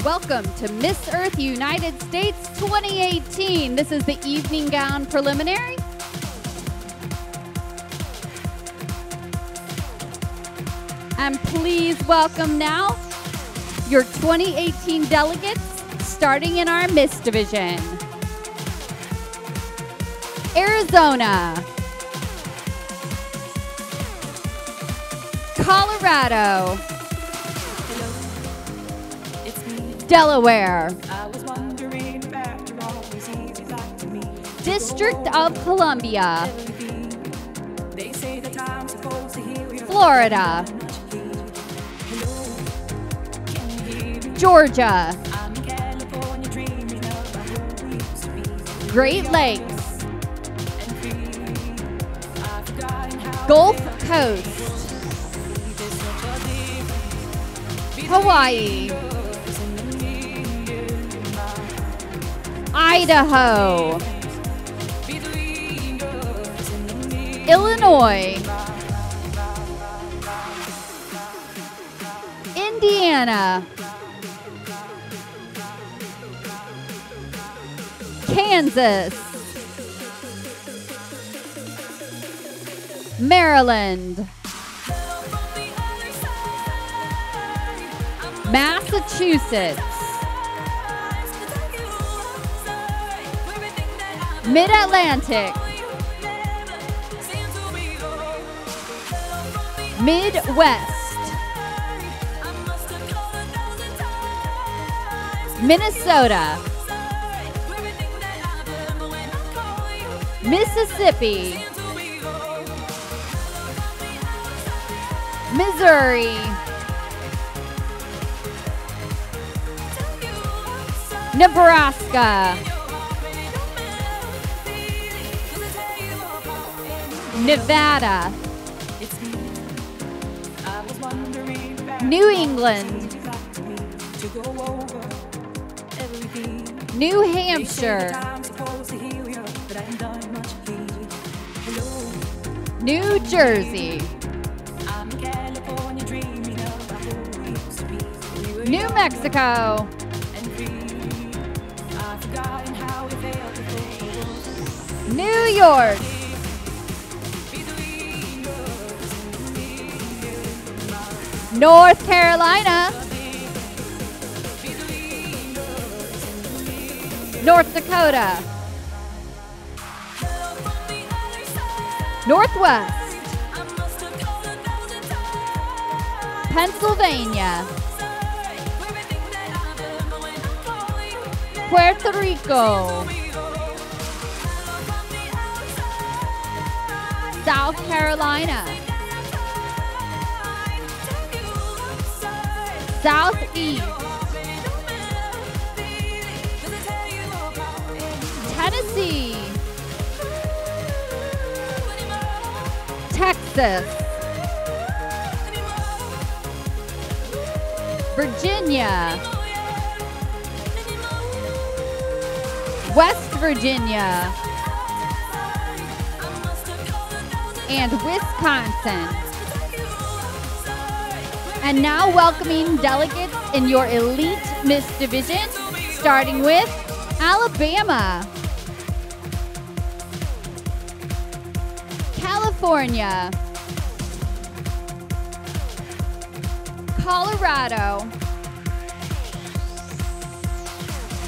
Welcome to Miss Earth United States 2018. This is the evening gown preliminary. And please welcome now your 2018 delegates, starting in our Miss Division. Arizona, Colorado, Delaware, District of Columbia, Florida, Georgia, Great Lakes, Gulf Coast, Hawaii, Idaho, Illinois, Indiana, Kansas, Maryland, Massachusetts, Mid-Atlantic, Midwest, Minnesota, Mississippi, Missouri, Nebraska, Nevada, New England, New Hampshire, New Jersey, New Mexico, New York, North Carolina, North Dakota, Northwest, Pennsylvania, Puerto Rico, South Carolina, Southeast, Tennessee, Texas, Virginia, West Virginia, and Wisconsin. And now welcoming delegates in your Elite Miss Division, starting with Alabama, California, Colorado,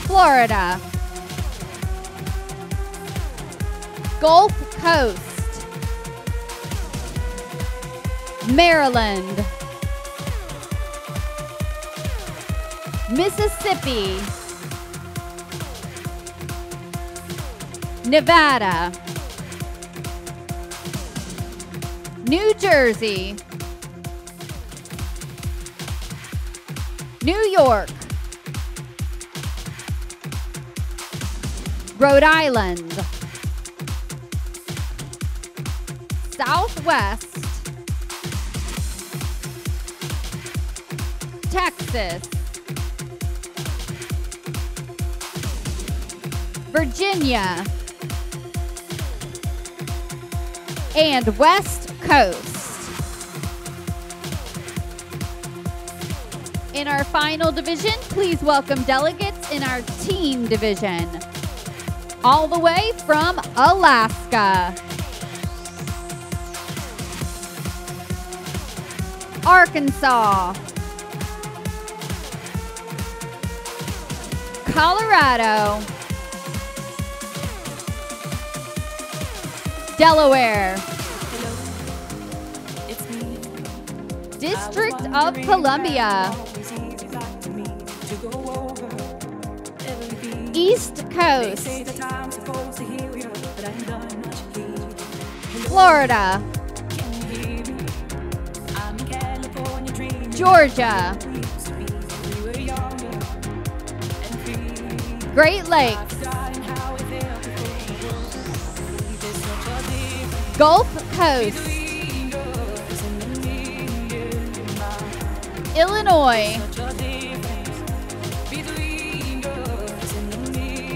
Florida, Gulf Coast, Maryland, Mississippi, Nevada, New Jersey, New York, Rhode Island, Southwest, Texas, Virginia, and West Coast. In our final division, please welcome delegates in our teen division. All the way from Alaska, Arkansas, Colorado, Delaware, District of Columbia, East Coast, Florida, Georgia, Great Lakes, Gulf Coast, Illinois,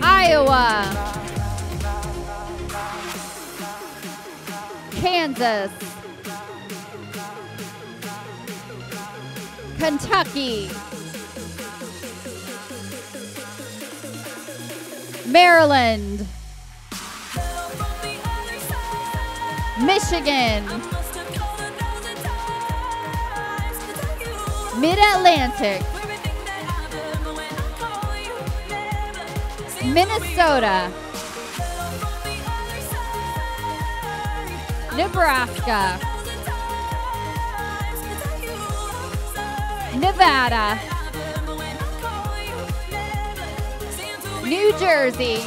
Iowa, Kansas, Kentucky, Maryland, Michigan, Mid-Atlantic, Minnesota, Nebraska, Nevada, New Jersey,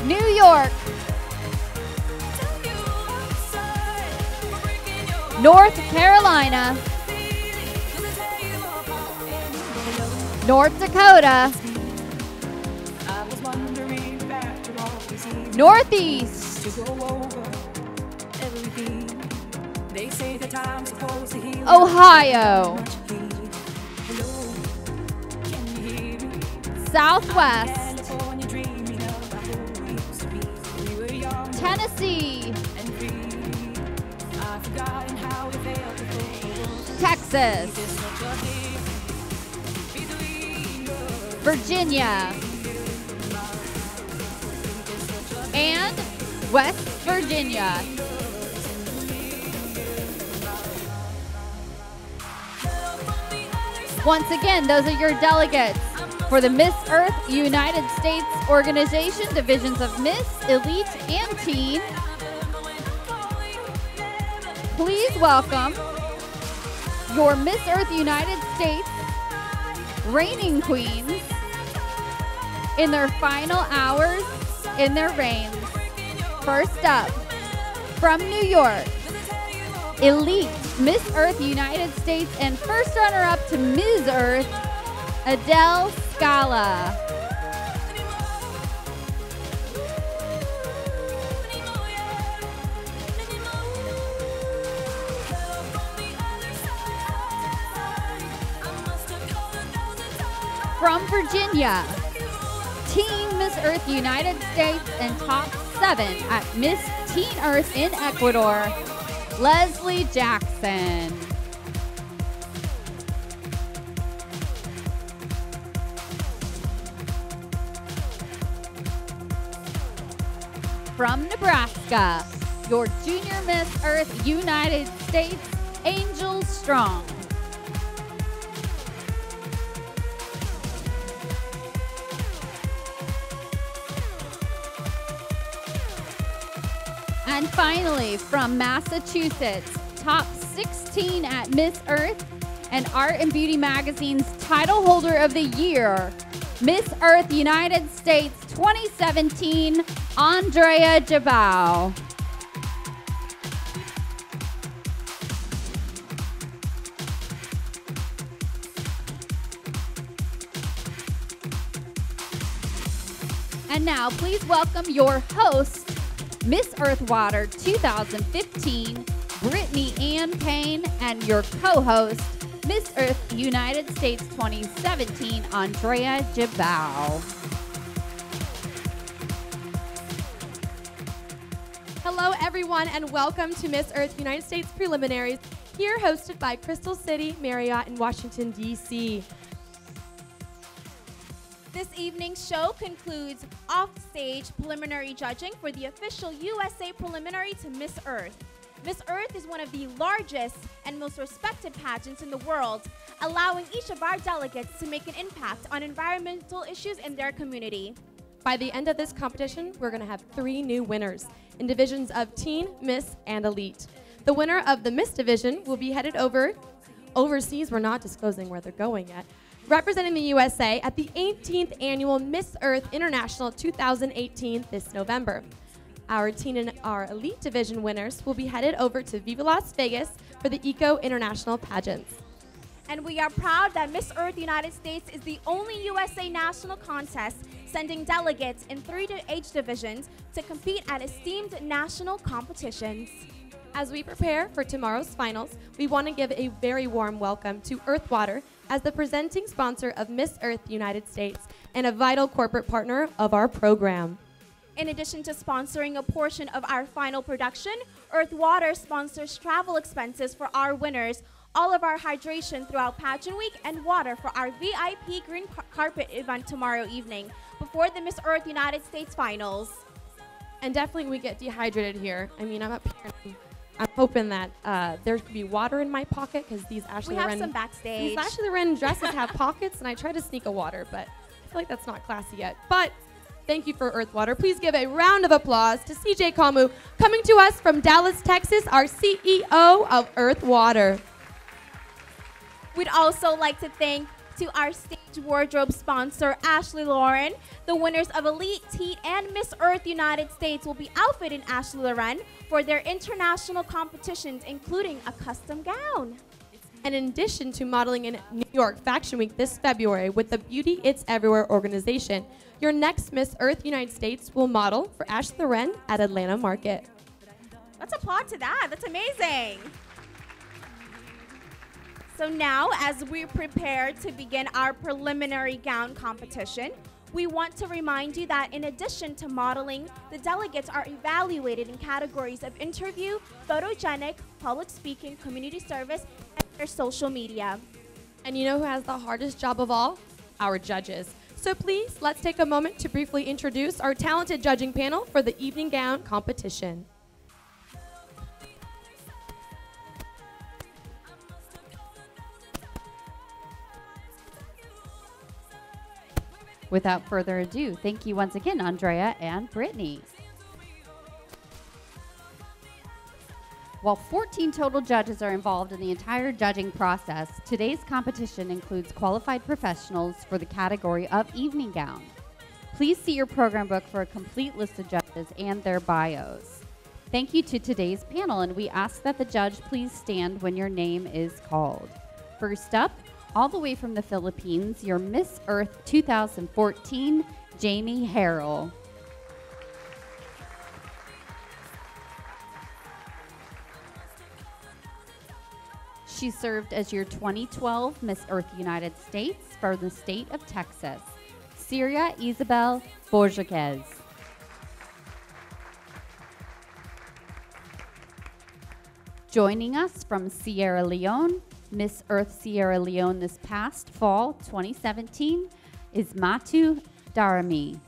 New York, North Carolina, North Dakota, Northeast, Ohio, Southwest, Tennessee, Texas, Virginia, and West Virginia. Once again, those are your delegates for the Miss Earth United States Organization divisions of Miss, Elite, and Teen. Please welcome your Miss Earth United States reigning queens in their final hours in their reigns. First up, from New York, Elite Miss Earth United States and first runner-up to Ms. Earth, Adele Scala. From Virginia, Teen Miss Earth United States and top 7 at Miss Teen Earth in Ecuador, Leslie Jackson. From Nebraska, your Junior Miss Earth United States, Angel Strong. And finally, from Massachusetts, top 16 at Miss Earth and Art and Beauty Magazine's title holder of the year, Miss Earth United States 2017, Andrea Jabal. And now, please welcome your host, Miss Earthwater 2015, Brittany Ann Payne, and your co-host, Miss Earth United States 2017, Andrea Jabal. Hello, everyone, and welcome to Miss Earth United States Preliminaries. here hosted by Crystal City, Marriott in Washington, D.C. This evening's show concludes off-stage preliminary judging for the official USA preliminary to Miss Earth. Miss Earth is one of the largest and most respected pageants in the world, allowing each of our delegates to make an impact on environmental issues in their community. By the end of this competition, we're going to have 3 new winners in divisions of Teen, Miss, and Elite. The winner of the Miss division will be headed overseas. We're not disclosing where they're going yet. Representing the USA at the 18th Annual Miss Earth International 2018 this November. Our Teen and our Elite Division winners will be headed over to Viva Las Vegas for the Eco International Pageants. And we are proud that Miss Earth United States is the only USA national contest sending delegates in 3 age divisions to compete at esteemed national competitions. As we prepare for tomorrow's finals, we want to give a very warm welcome to Earthwater as the presenting sponsor of Miss Earth United States and a vital corporate partner of our program. In addition to sponsoring a portion of our final production, Earthwater sponsors travel expenses for our winners, all of our hydration throughout Pageant Week, and water for our VIP green carpet event tomorrow evening before the Miss Earth United States finals. And definitely we get dehydrated here. I mean, I'm up here and I'm hoping that there could be water in my pocket because these Ashley We have some backstage. These Ashley Loren dresses have pockets, and I try to sneak a water, but I feel like that's not classy yet. But thank you for Earthwater. Please give a round of applause to CJ Kamu, coming to us from Dallas, Texas, our CEO of Earthwater. We'd also like to thank to our stage wardrobe sponsor, Ashley Loren. The winners of Elite, Teen, and Miss Earth United States will be outfitted in Ashley Loren for their international competitions, including a custom gown. And in addition to modeling in New York Fashion Week this February with the Beauty It's Everywhere organization, your next Miss Earth United States will model for Ashley Loren at Atlanta Market. Let's applaud to that. That's amazing. So now, as we prepare to begin our preliminary gown competition, we want to remind you that in addition to modeling, the delegates are evaluated in categories of interview, photogenic, public speaking, community service, and their social media. And you know who has the hardest job of all? Our judges. So please, let's take a moment to briefly introduce our talented judging panel for the evening gown competition. Without further ado, thank you once again, Andrea and Brittany. While 14 total judges are involved in the entire judging process, today's competition includes qualified professionals for the category of evening gown. Please see your program book for a complete list of judges and their bios. Thank you to today's panel, and we ask that the judge please stand when your name is called. First up, all the way from the Philippines, your Miss Earth 2014, Jamie Harrell. She served as your 2012 Miss Earth United States for the state of Texas, Syria Isabel Borges. Joining us from Sierra Leone, Miss Earth Sierra Leone this past fall, 2017, is Matu Darami.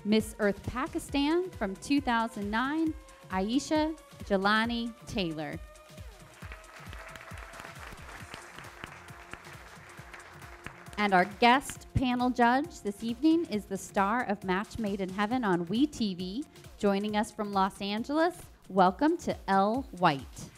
Miss Earth Pakistan from 2009, Aisha Jelani Taylor. And our guest panel judge this evening is the star of Match Made in Heaven on WeTV. Joining us from Los Angeles, welcome to Elle White.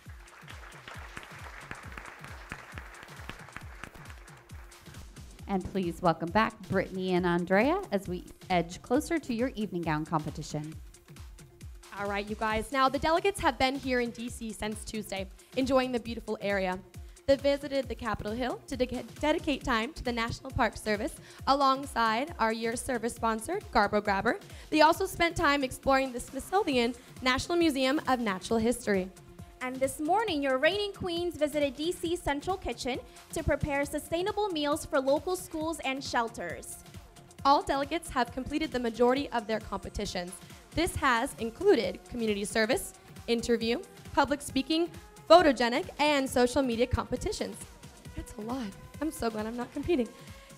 And please welcome back Brittany and Andrea as we edge closer to your evening gown competition. All right, you guys. Now, the delegates have been here in D.C. since Tuesday, enjoying the beautiful area. They visited the Capitol Hill to dedicate time to the National Park Service alongside our year service sponsor, Garbo Grabber. They also spent time exploring the Smithsonian National Museum of Natural History. And this morning, your reigning queens visited D.C. Central Kitchen to prepare sustainable meals for local schools and shelters. All delegates have completed the majority of their competitions. This has included community service, interview, public speaking, photogenic, and social media competitions. That's a lot. I'm so glad I'm not competing.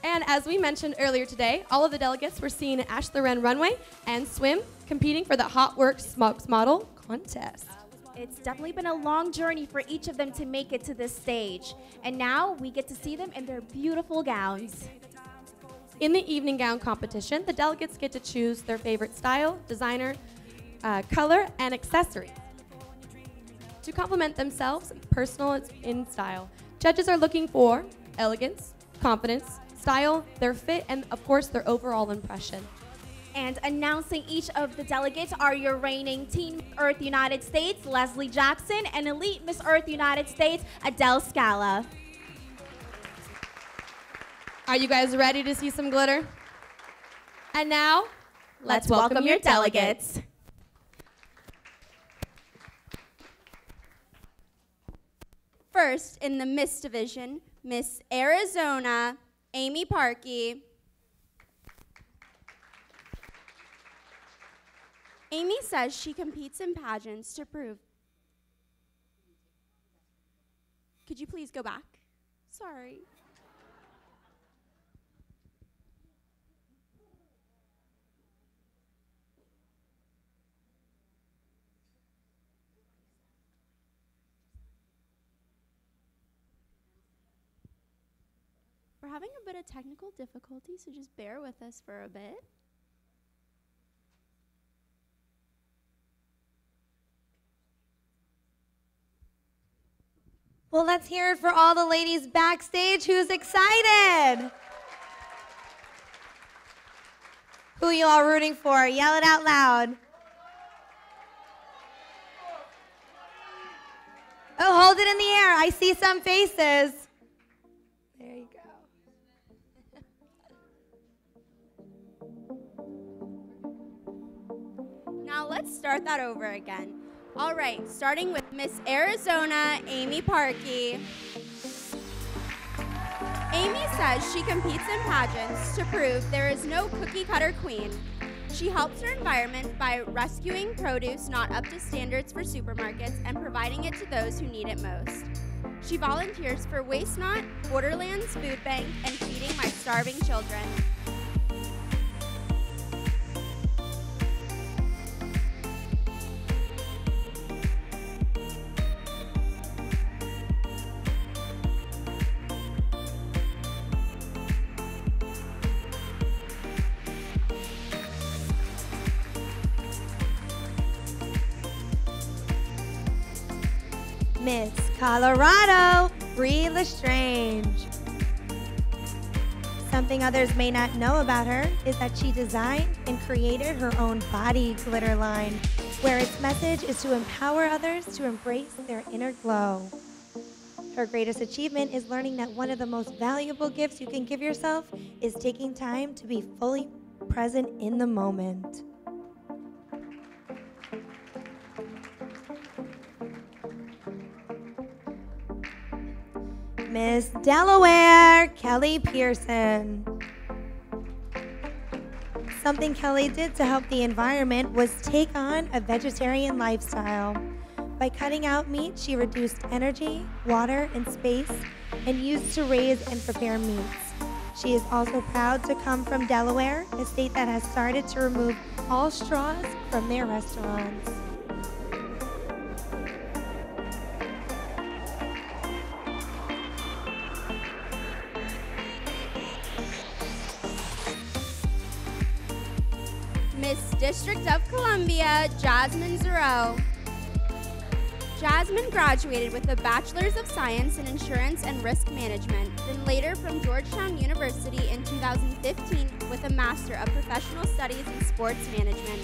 And as we mentioned earlier today, all of the delegates were seen at Ashler Wren Runway and Swim, competing for the Hot Work Smokes Model Contest. It's definitely been a long journey for each of them to make it to this stage. And now we get to see them in their beautiful gowns. In the evening gown competition, the delegates get to choose their favorite style, designer, color, and accessories to complement themselves, personal in style. Judges are looking for elegance, confidence, style, their fit, and of course their overall impression. And announcing each of the delegates are your reigning Teen Miss Earth United States, Leslie Jackson, and Elite Miss Earth United States, Adele Scala. Are you guys ready to see some glitter? And now, let's welcome your delegates. First, in the Miss Division, Miss Arizona, Amy Parkey. Amy says she competes in pageants to prove. Could you please go back? Sorry. We're having a bit of technical difficulty, so just bear with us for a bit. Well, let's hear it for all the ladies backstage. Who's excited? Who you all rooting for? Yell it out loud. Oh, hold it in the air. I see some faces. There you go. Now let's start that over again. All right, starting with Miss Arizona, Amy Parkey. Amy says she competes in pageants to prove there is no cookie-cutter queen. She helps her environment by rescuing produce not up to standards for supermarkets and providing it to those who need it most. She volunteers for Waste Not, Borderlands Food Bank, and Feeding My Starving Children. Miss Colorado, Bree Lestrange. Something others may not know about her is that she designed and created her own body glitter line, where its message is to empower others to embrace their inner glow. Her greatest achievement is learning that one of the most valuable gifts you can give yourself is taking time to be fully present in the moment. Miss Delaware, Kelly Pearson. Something Kelly did to help the environment was take on a vegetarian lifestyle. By cutting out meat, she reduced energy, water, and space, and used to raise and prepare meats. She is also proud to come from Delaware, a state that has started to remove all straws from their restaurants. Miss District of Columbia, Jasmine Zero. Jasmine graduated with a Bachelor's of Science in Insurance and Risk Management, then later from Georgetown University in 2015 with a Master of Professional Studies in Sports Management.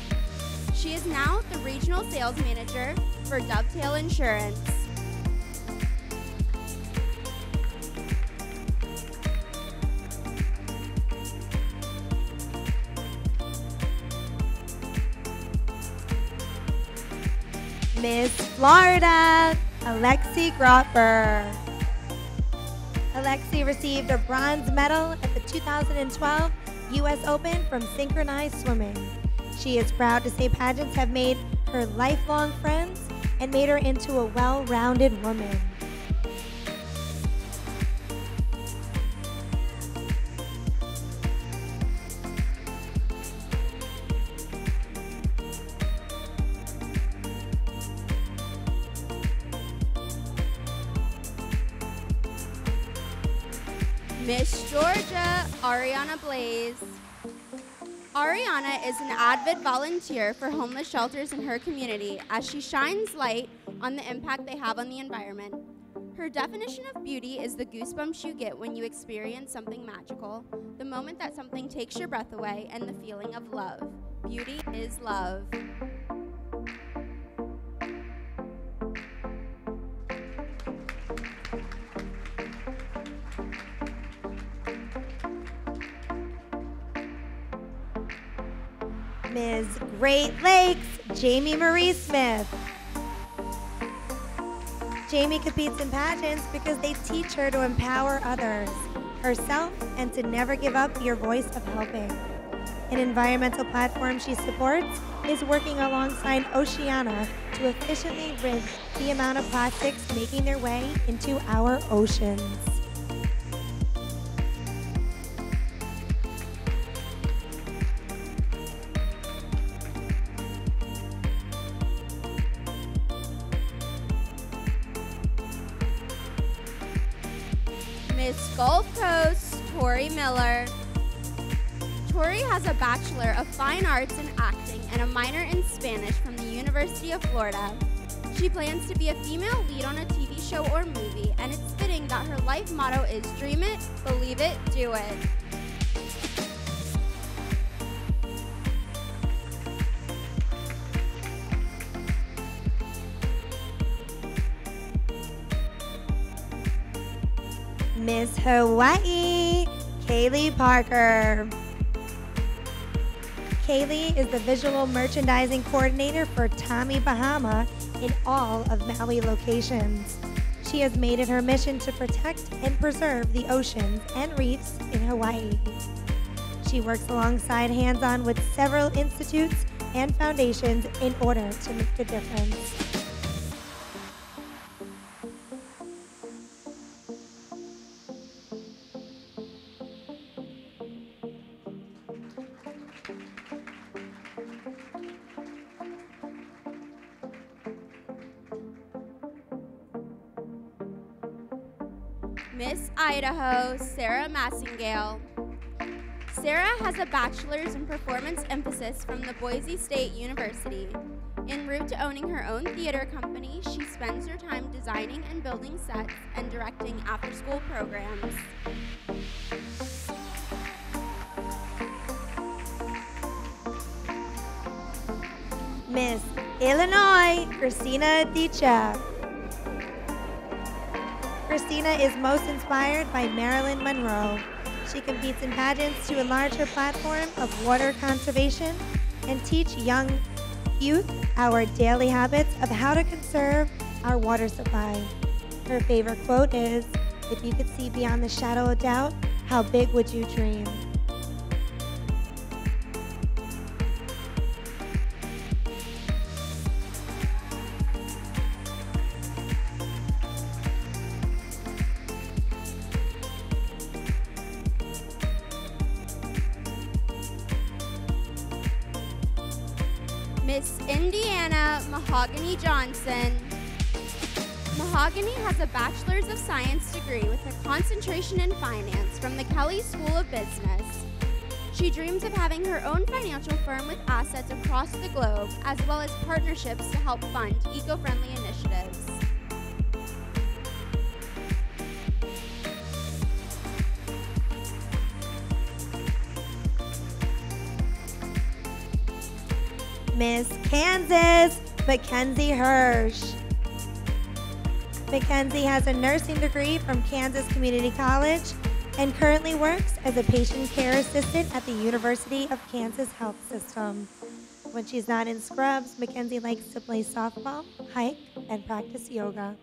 She is now the Regional Sales Manager for Dovetail Insurance. Miss Florida, Alexi Grotber. Alexi received a bronze medal at the 2012 U.S. Open from synchronized swimming. She is proud to say pageants have made her lifelong friends and made her into a well-rounded woman. Miss Georgia, Ariana Blaze. Ariana is an avid volunteer for homeless shelters in her community as she shines light on the impact they have on the environment. Her definition of beauty is the goosebumps you get when you experience something magical, the moment that something takes your breath away, and the feeling of love. Beauty is love. Ms. Great Lakes, Jamie Marie Smith. Jamie competes in pageants because they teach her to empower others, herself, and to never give up your voice of helping. An environmental platform she supports is working alongside Oceana to efficiently rid the amount of plastics making their way into our oceans. Miss Gulf Coast, Tori Miller. Tori has a Bachelor of Fine Arts in Acting and a minor in Spanish from the University of Florida. She plans to be a female lead on a TV show or movie, and it's fitting that her life motto is dream it, believe it, do it. Miss Hawaii, Kaylee Parker. Kaylee is the visual merchandising coordinator for Tommy Bahama in all of Maui locations. She has made it her mission to protect and preserve the oceans and reefs in Hawaii. She works alongside hands-on with several institutes and foundations in order to make a difference. Miss Idaho, Sarah Massingale. Sarah has a bachelor's in performance emphasis from the Boise State University. En route to owning her own theater company, she spends her time designing and building sets and directing after-school programs. Miss Illinois, Christina Dicha. Christina is most inspired by Marilyn Monroe. She competes in pageants to enlarge her platform of water conservation and teach young youth our daily habits of how to conserve our water supply. Her favorite quote is, "If you could see beyond the shadow of doubt, how big would you dream?" Miss Indiana, Mahogany Johnson. Mahogany has a Bachelor's of Science degree with a concentration in finance from the Kelley School of Business. She dreams of having her own financial firm with assets across the globe, as well as partnerships to help fund eco-friendly initiatives. Miss Kansas, Mackenzie Hirsch. Mackenzie has a nursing degree from Kansas Community College and currently works as a patient care assistant at the University of Kansas Health System. When she's not in scrubs, Mackenzie likes to play softball, hike, and practice yoga.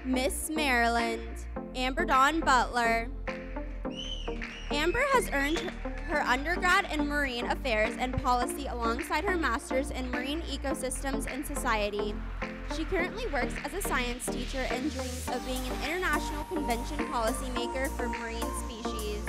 Miss Maryland, Amber Dawn Butler. Amber has earned her undergrad in Marine Affairs and Policy alongside her master's in Marine Ecosystems and Society. She currently works as a science teacher and dreams of being an international convention policymaker for marine species.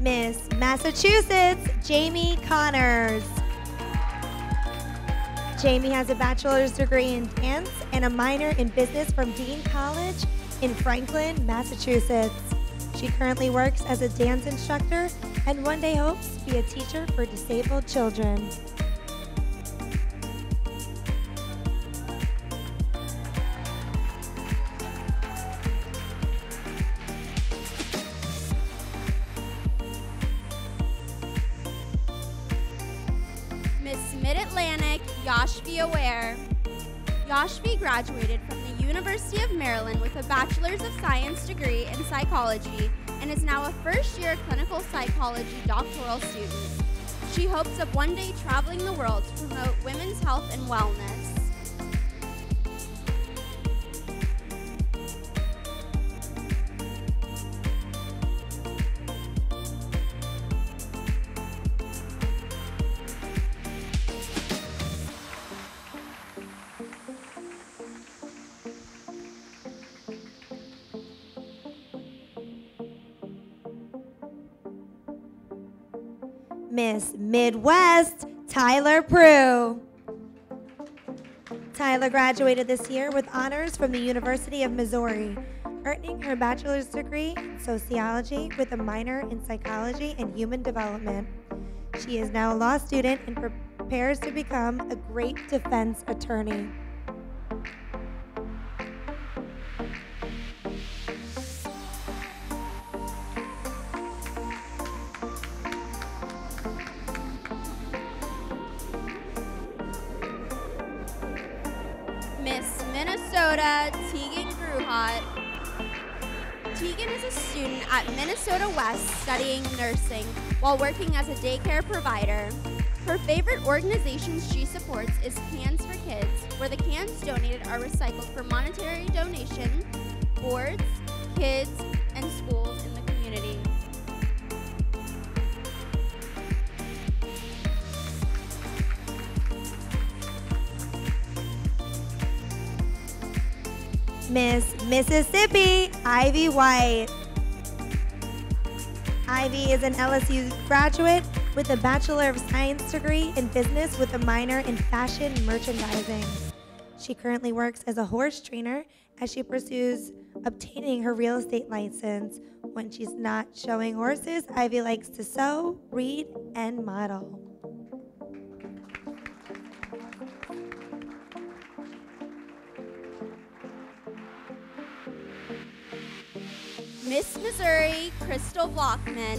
Miss Massachusetts, Jamie Connors. Jamie has a bachelor's degree in dance and a minor in business from Dean College in Franklin, Massachusetts. She currently works as a dance instructor and one day hopes to be a teacher for disabled children. Mid-Atlantic, Yashvi Aware. Yashvi graduated from the University of Maryland with a Bachelor's of Science degree in psychology and is now a first-year clinical psychology doctoral student. She hopes of one day traveling the world to promote women's health and wellness. Miss Midwest, Tyler Prue. Tyler graduated this year with honors from the University of Missouri, earning her bachelor's degree in sociology with a minor in psychology and human development. She is now a law student and prepares to become a great defense attorney. Miss Minnesota, Tegan Gruhot. Tegan is a student at Minnesota West studying nursing while working as a daycare provider. Her favorite organizations she supports is Cans for Kids, where the cans donated are recycled for monetary donation, boards, kids, and schools in the community. Miss Mississippi, Ivy White. Ivy is an LSU graduate with a Bachelor of Science degree in business with a minor in fashion merchandising. She currently works as a horse trainer as she pursues obtaining her real estate license. When she's not showing horses, Ivy likes to sew, read, and model. Miss Missouri, Crystal Blockman.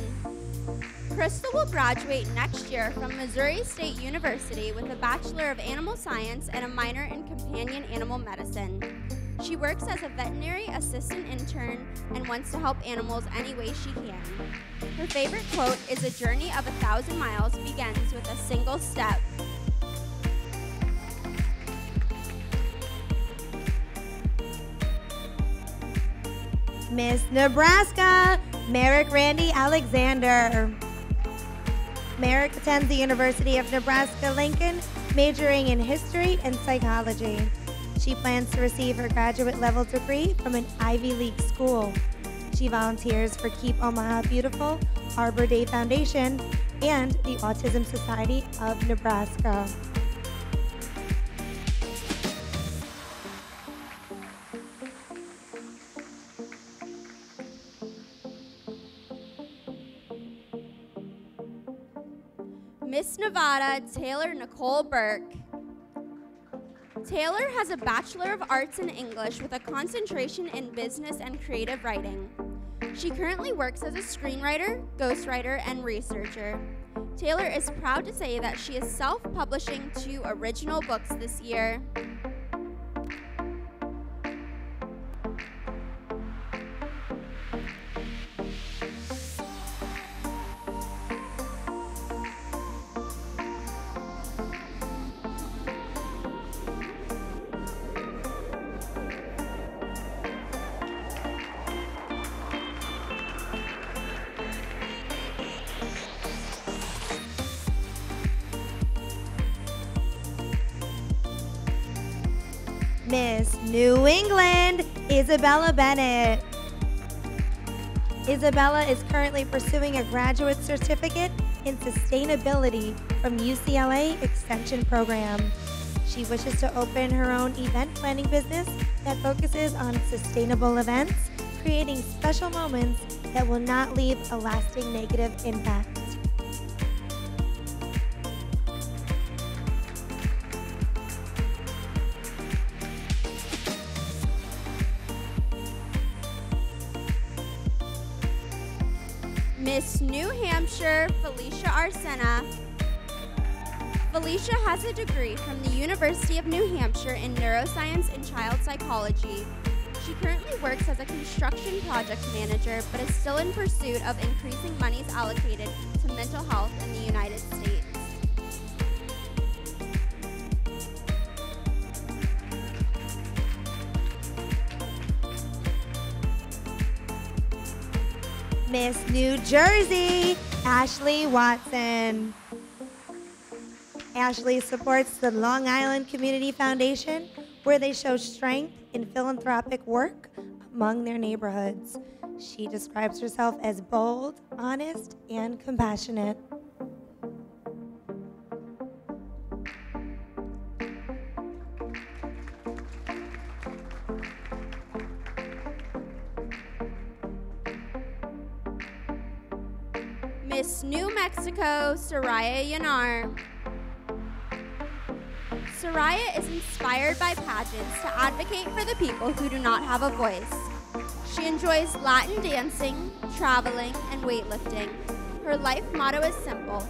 Crystal will graduate next year from Missouri State University with a Bachelor of Animal Science and a minor in companion animal medicine. She works as a veterinary assistant intern and wants to help animals any way she can. Her favorite quote is, "A journey of 1,000 miles begins with a single step." Miss Nebraska, Merrick Randy Alexander. Merrick attends the University of Nebraska-Lincoln, majoring in history and psychology. She plans to receive her graduate level degree from an Ivy League school. She volunteers for Keep Omaha Beautiful, Arbor Day Foundation, and the Autism Society of Nebraska. Miss Nevada, Taylor Nicole Burke. Taylor has a Bachelor of Arts in English with a concentration in business and creative writing. She currently works as a screenwriter, ghostwriter, and researcher. Taylor is proud to say that she is self-publishing 2 original books this year. Miss New England, Isabella Bennett. Isabella is currently pursuing a graduate certificate in sustainability from UCLA Extension Program. She wishes to open her own event planning business that focuses on sustainable events, creating special moments that will not leave a lasting negative impact. Miss New Hampshire, Felicia Arsena. Felicia has a degree from the University of New Hampshire in neuroscience and child psychology. She currently works as a construction project manager, but is still in pursuit of increasing monies allocated to mental health in the United States. Miss New Jersey, Ashley Watson. Ashley supports the Long Island Community Foundation, where they show strength in philanthropic work among their neighborhoods. She describes herself as bold, honest, and compassionate. Miss New Mexico, Soraya Yanar. Soraya is inspired by pageants to advocate for the people who do not have a voice. She enjoys Latin dancing, traveling, and weightlifting. Her life motto is simple: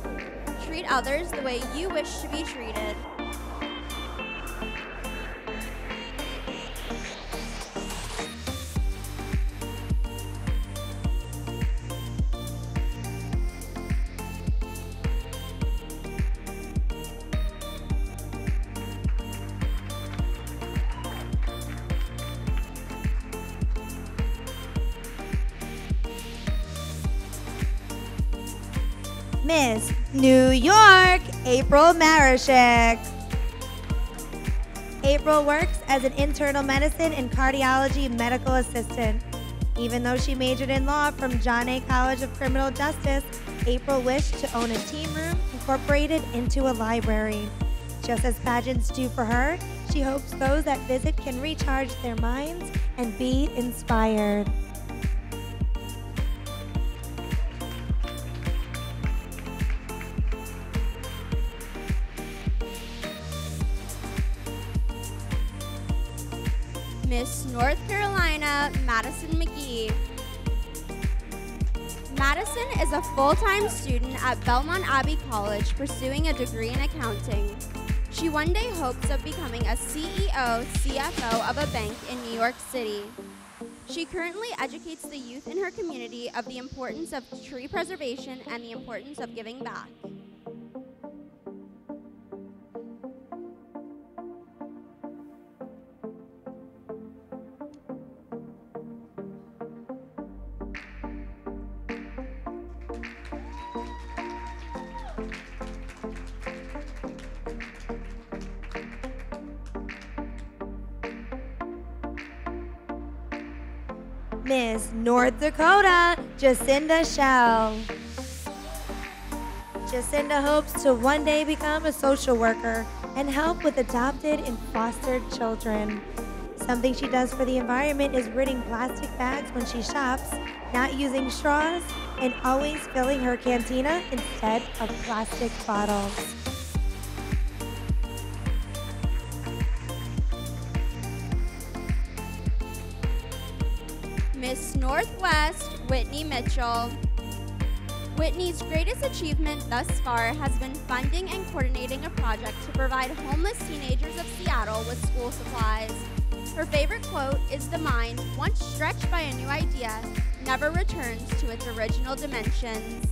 treat others the way you wish to be treated. Miss New York, April Marashek. April works as an internal medicine and cardiology medical assistant. Even though she majored in law from John A. College of Criminal Justice, April wished to own a team room incorporated into a library. Just as pageants do for her, she hopes those that visit can recharge their minds and be inspired. Miss North Carolina, Madison McGee. Madison is a full-time student at Belmont Abbey College pursuing a degree in accounting. She one day hopes of becoming a CEO, CFO of a bank in New York City. She currently educates the youth in her community of the importance of tree preservation and the importance of giving back. Miss North Dakota, Jacinda Shell. Jacinda hopes to one day become a social worker and help with adopted and fostered children. Something she does for the environment is ridding plastic bags when she shops, not using straws, and always filling her cantina instead of plastic bottles. Miss Northwest, Whitney Mitchell. Whitney's greatest achievement thus far has been funding and coordinating a project to provide homeless teenagers of Seattle with school supplies. Her favorite quote is, "The mind, once stretched by a new idea, never returns to its original dimensions."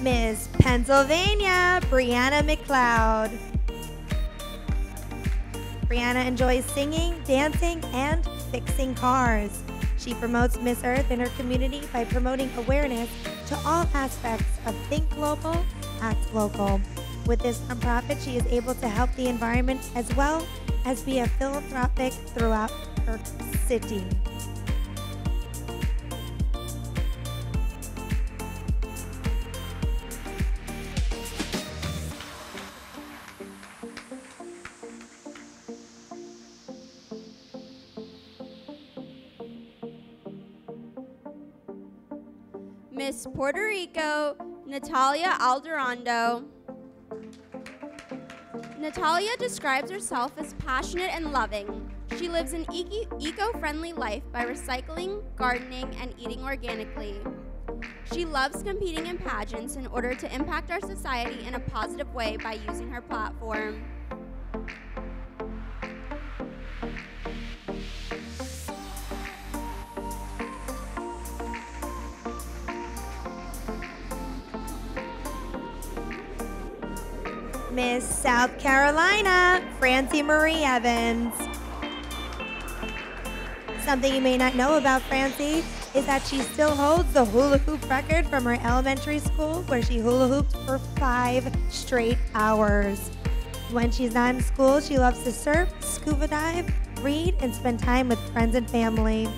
Miss Pennsylvania, Brianna McLeod. Brianna enjoys singing, dancing, and fixing cars. She promotes Miss Earth in her community by promoting awareness to all aspects of Think Global, Act Local. With this nonprofit, she is able to help the environment as well as be a philanthropic throughout her city. Miss Puerto Rico, Natalia Alderando. Natalia describes herself as passionate and loving. She lives an eco-friendly life by recycling, gardening, and eating organically. She loves competing in pageants in order to impact our society in a positive way by using her platform. Miss South Carolina, Francie Marie Evans. Something you may not know about Francie is that she still holds the hula hoop record from her elementary school, where she hula hooped for 5 straight hours. When she's not in school, she loves to surf, scuba dive, read, and spend time with friends and family.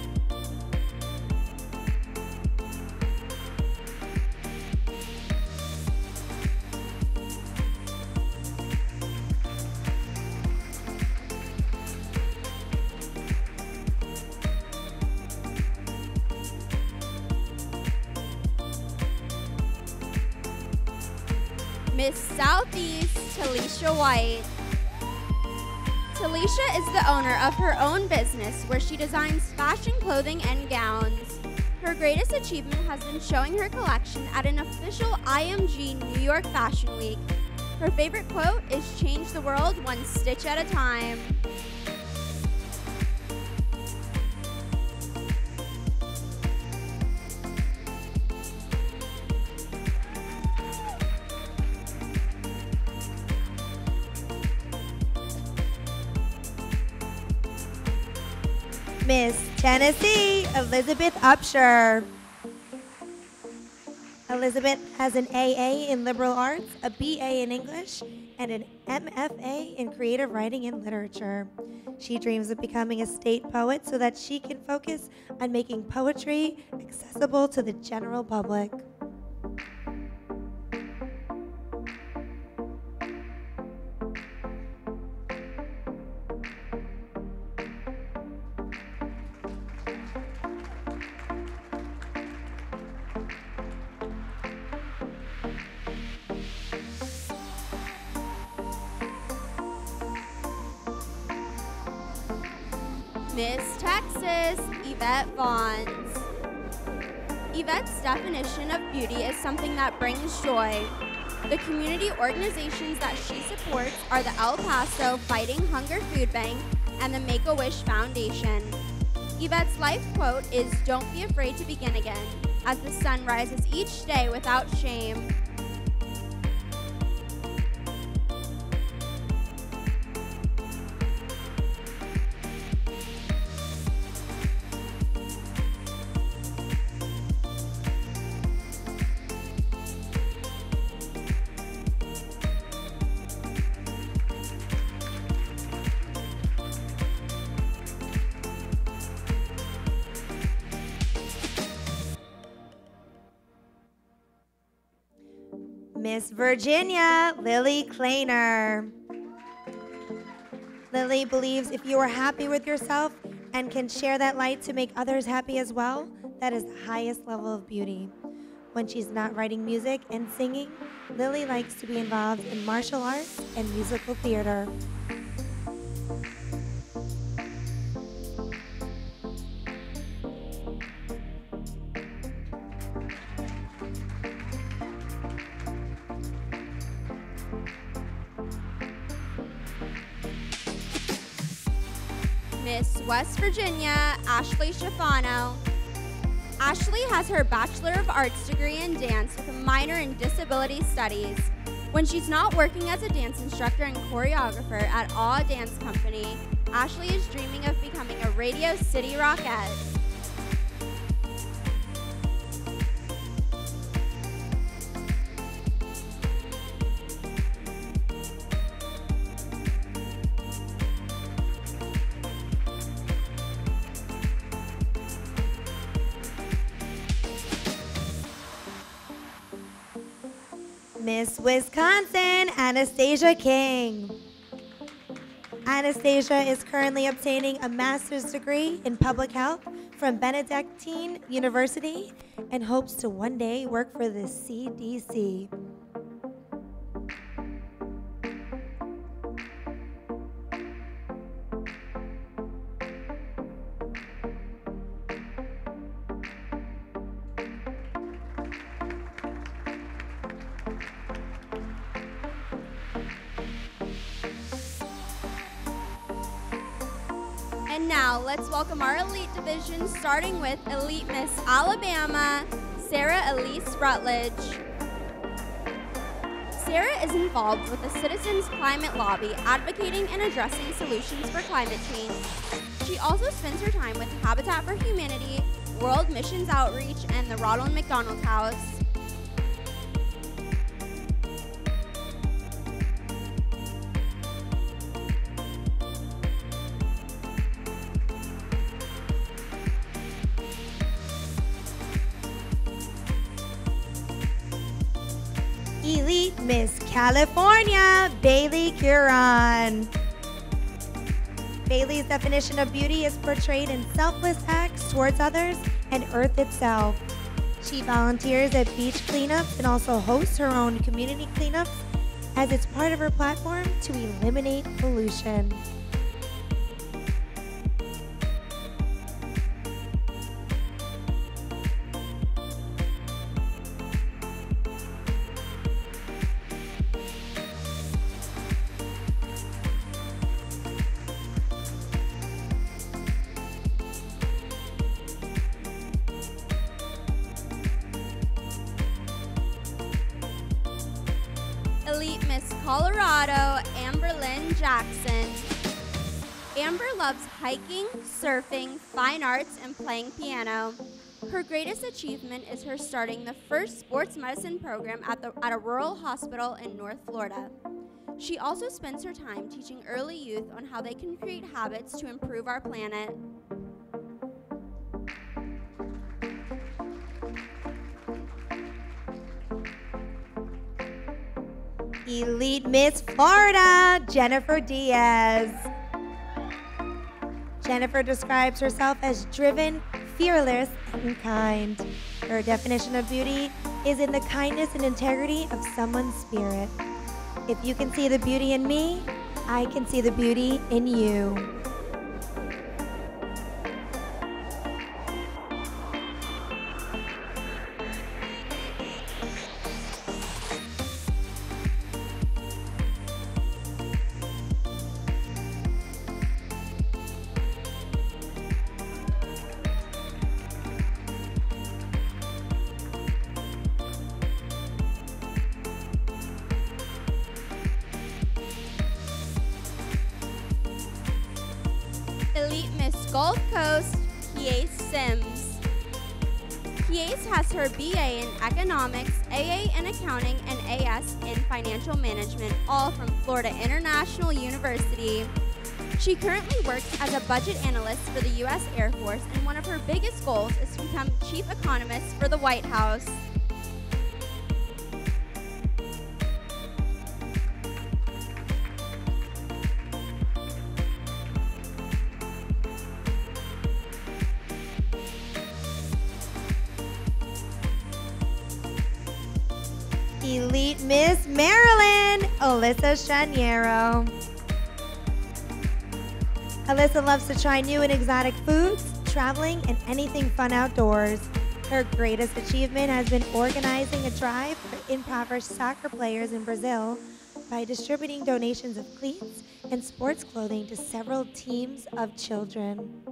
Miss Southeast, Talisha White. Talisha is the owner of her own business where she designs fashion clothing and gowns. Her greatest achievement has been showing her collection at an official IMG New York Fashion Week. Her favorite quote is, "Change the world one stitch at a time." Miss Tennessee, Elizabeth Upshur. Elizabeth has an AA in liberal arts, a BA in English, and an MFA in creative writing and literature. She dreams of becoming a state poet so that she can focus on making poetry accessible to the general public. Miss Texas, Yvette Vaughns. Yvette's definition of beauty is something that brings joy. The community organizations that she supports are the El Paso Fighting Hunger Food Bank and the Make-A-Wish Foundation. Yvette's life quote is, "Don't be afraid to begin again, as the sun rises each day without shame." Miss Virginia, Lily Kleiner. Lily believes if you are happy with yourself and can share that light to make others happy as well, that is the highest level of beauty. When she's not writing music and singing, Lily likes to be involved in martial arts and musical theater. Miss West Virginia, Ashley Schifano. Ashley has her Bachelor of Arts degree in dance with a minor in disability studies. When she's not working as a dance instructor and choreographer at Awe Dance Company, Ashley is dreaming of becoming a Radio City Rockette. Miss Wisconsin, Anastasia King. Anastasia is currently obtaining a master's degree in public health from Benedictine University and hopes to one day work for the CDC. And now, let's welcome our elite division, starting with Elite Miss Alabama, Sarah Elise Rutledge. Sarah is involved with the Citizens Climate Lobby, advocating and addressing solutions for climate change. She also spends her time with Habitat for Humanity, World Missions Outreach, and the Ronald McDonald House. Elite Miss California, Bailey Curon. Bailey's definition of beauty is portrayed in selfless acts towards others and Earth itself. She volunteers at beach cleanups and also hosts her own community cleanups as it's part of her platform to eliminate pollution. Elite Miss Colorado, Amberlynn Jackson. Amber loves hiking, surfing, fine arts, and playing piano. Her greatest achievement is her starting the first sports medicine program at a rural hospital in North Florida. She also spends her time teaching early youth on how they can create habits to improve our planet. Elite Miss Florida, Jennifer Diaz. Jennifer describes herself as driven, fearless, and kind. Her definition of beauty is in the kindness and integrity of someone's spirit. If you can see the beauty in me, I can see the beauty in you. Elite Miss Gulf Coast, Kiese Sims. Kiese has her BA in Economics, AA in Accounting, and AS in Financial Management, all from Florida International University. She currently works as a budget analyst for the U.S. Air Force, and one of her biggest goals is to become chief economist for the White House. Elite Miss Maryland, Alyssa Shaniero. Alyssa loves to try new and exotic foods, traveling, and anything fun outdoors. Her greatest achievement has been organizing a drive for impoverished soccer players in Brazil by distributing donations of cleats and sports clothing to several teams of children.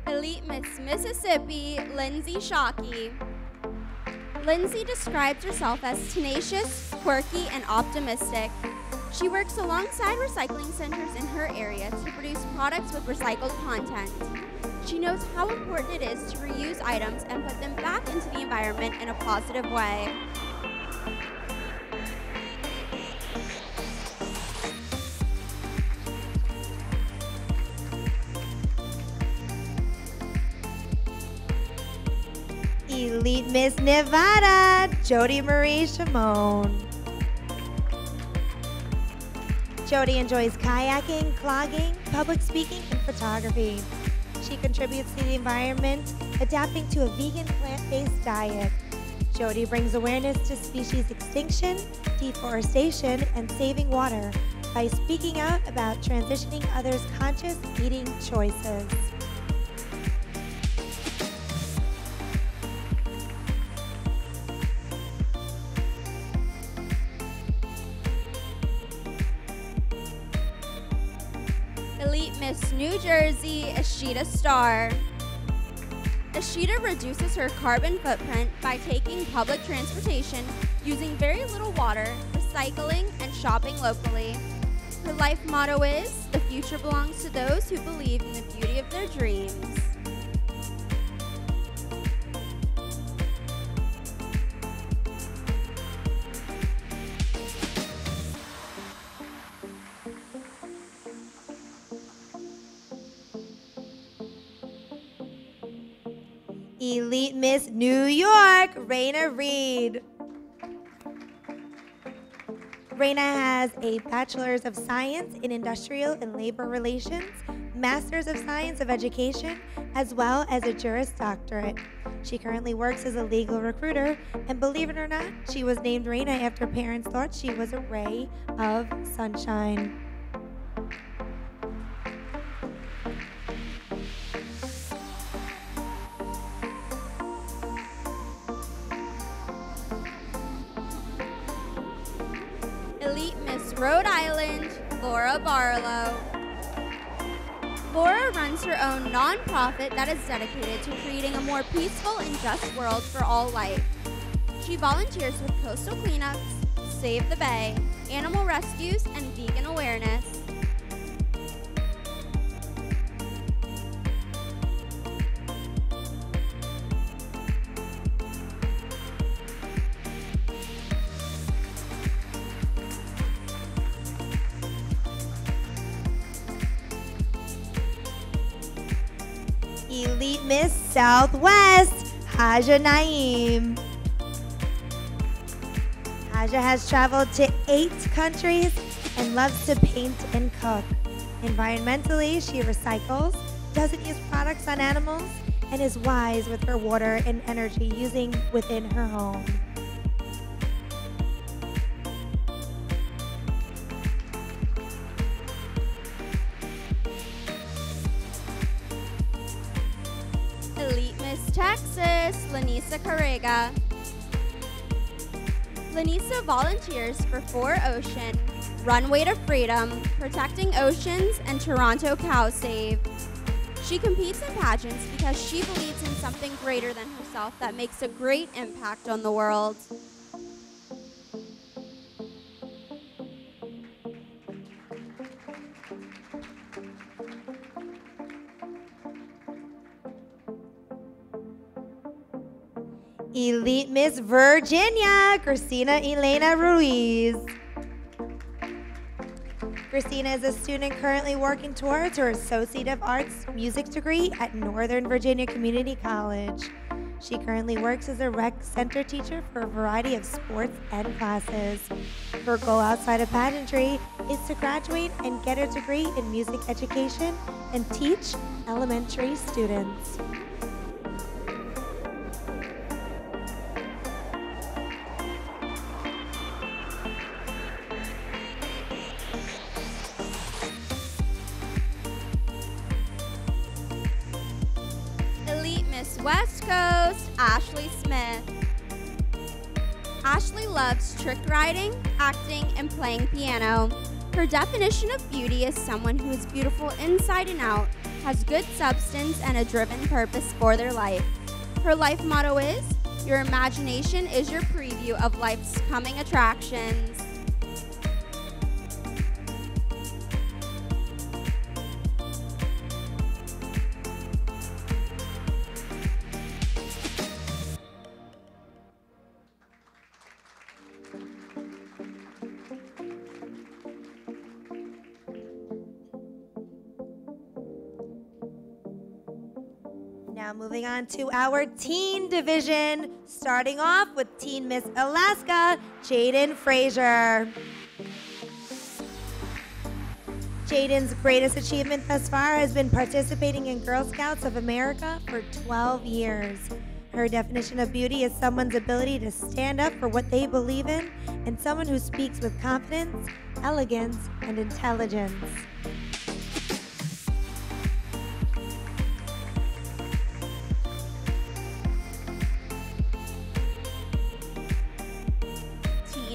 Elite Miss Mississippi, Lindsay Shockey. Lindsay describes herself as tenacious, quirky, and optimistic. She works alongside recycling centers in her area to produce products with recycled content. She knows how important it is to reuse items and put them back into the environment in a positive way. Elite Miss Nevada, Jody Marie Shimon. Jody enjoys kayaking, clogging, public speaking, and photography. She contributes to the environment, adapting to a vegan plant-based diet. Jody brings awareness to species extinction, deforestation, and saving water by speaking out about transitioning others' conscious eating choices. Elite Miss New Jersey, Ashita Starr. Ashita reduces her carbon footprint by taking public transportation, using very little water, recycling, and shopping locally. Her life motto is, "The future belongs to those who believe in the beauty of their dreams." Elite Miss New York, Raina Reed. Raina has a Bachelor's of Science in Industrial and Labor Relations, Master's of Science of Education, as well as a Juris Doctorate. She currently works as a legal recruiter, and believe it or not, she was named Raina after parents thought she was a ray of sunshine. Elite Miss Rhode Island, Laura Barlow. Laura runs her own nonprofit that is dedicated to creating a more peaceful and just world for all life. She volunteers with coastal cleanups, Save the Bay, animal rescues, and vegan awareness. Elite Miss Southwest, Haja Naeem. Haja has traveled to 8 countries and loves to paint and cook. Environmentally, she recycles, doesn't use products on animals, and is wise with her water and energy using within her home. Elite Miss Texas, Lanisa Carrega. Lanisa volunteers for 4 Ocean, Runway to Freedom, Protecting Oceans, and Toronto Cow Save. She competes in pageants because she believes in something greater than herself that makes a great impact on the world. Elite Miss Virginia, Christina Elena Ruiz. Christina is a student currently working towards her Associate of Arts music degree at Northern Virginia Community College. She currently works as a rec center teacher for a variety of sports and classes. Her goal outside of pageantry is to graduate and get a degree in music education and teach elementary students. Elite Miss West Coast, Ashley Smith. Ashley loves trick riding, acting, and playing piano. Her definition of beauty is someone who is beautiful inside and out, has good substance, and a driven purpose for their life. Her life motto is, "Your imagination is your preview of life's coming attractions." Now moving on to our teen division, starting off with Teen Miss Alaska, Jaden Frazier. Jaden's greatest achievement thus far has been participating in Girl Scouts of America for 12 years. Her definition of beauty is someone's ability to stand up for what they believe in and someone who speaks with confidence, elegance, and intelligence.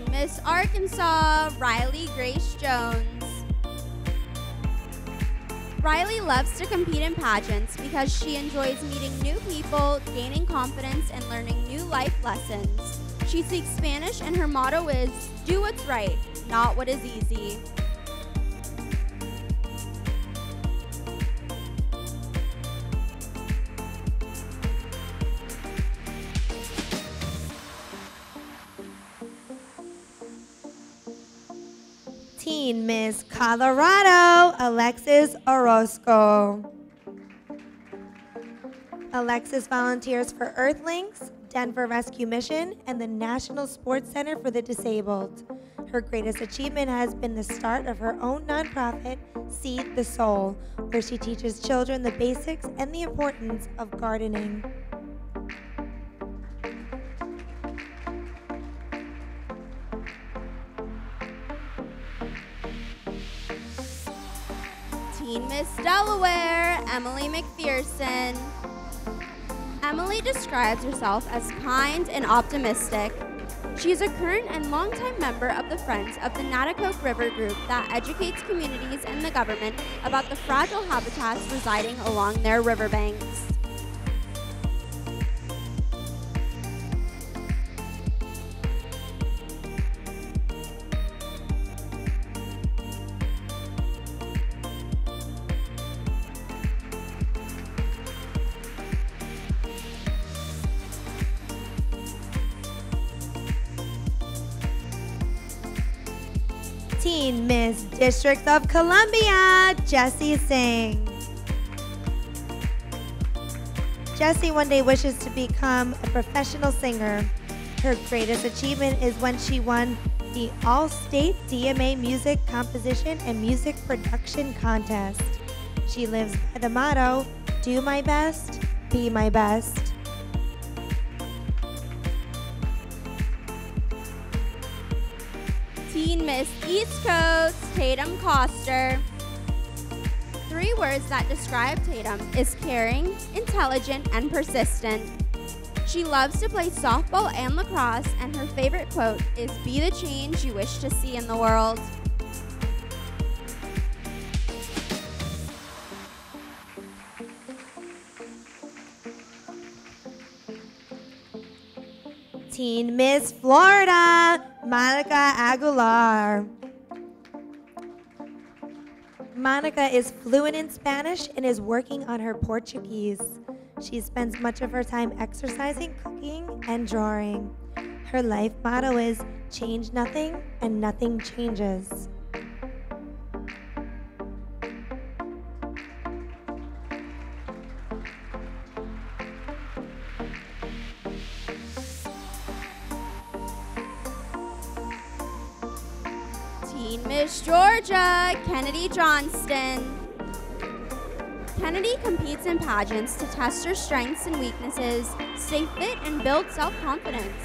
Miss Arkansas, Riley Grace Jones. Riley loves to compete in pageants because she enjoys meeting new people, gaining confidence, and learning new life lessons. She speaks Spanish, and her motto is, "Do what's right, not what is easy." Teen Miss Colorado, Alexis Orozco. Alexis volunteers for Earthlings, Denver Rescue Mission, and the National Sports Center for the Disabled. Her greatest achievement has been the start of her own nonprofit, Seed the Soul, where she teaches children the basics and the importance of gardening. Teen Miss Delaware, Emily McPherson. Emily describes herself as kind and optimistic. She is a current and longtime member of the Friends of the Natticoke River group that educates communities and the government about the fragile habitats residing along their riverbanks. Teen Miss District of Columbia, Jessie Singh. Jessie one day wishes to become a professional singer. Her greatest achievement is when she won the All-State DMA Music Composition and Music Production Contest. She lives by the motto, "Do my best, be my best." Teen Miss East Coast, Tatum Coster. 3 words that describe Tatum is caring, intelligent, and persistent. She loves to play softball and lacrosse, and her favorite quote is, "Be the change you wish to see in the world." Teen Miss Florida, Monica Aguilar. Monica is fluent in Spanish and is working on her Portuguese. She spends much of her time exercising, cooking, and drawing. Her life motto is, "Change nothing and nothing changes." Teen Miss Georgia, Kennedy Johnston. Kennedy competes in pageants to test her strengths and weaknesses, stay fit, and build self-confidence.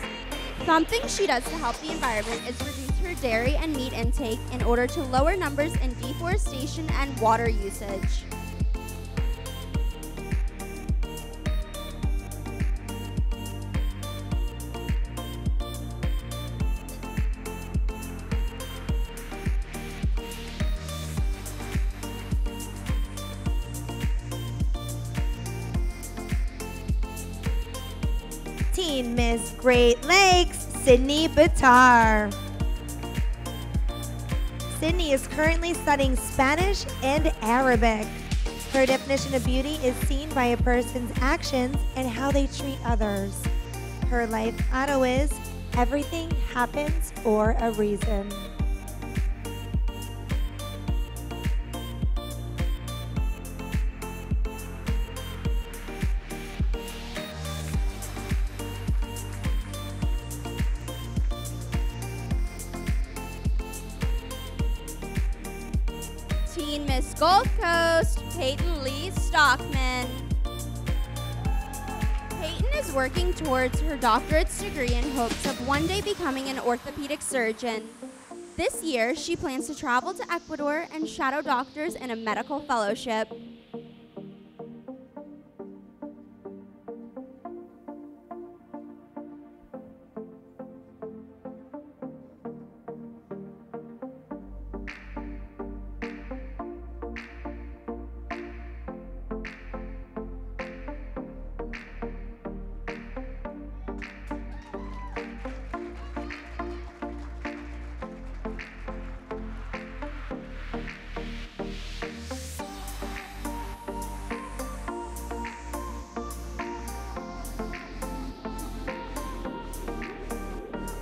Something she does to help the environment is reduce her dairy and meat intake in order to lower numbers in deforestation and water usage. Teen Miss Great Lakes, Sydney Bitar. Sydney is currently studying Spanish and Arabic. Her definition of beauty is seen by a person's actions and how they treat others. Her life motto is, everything happens for a reason. Teen Miss Gold Coast, Payton Lee Stockman. Payton is working towards her doctorate's degree in hopes of one day becoming an orthopedic surgeon. This year, she plans to travel to Ecuador and shadow doctors in a medical fellowship.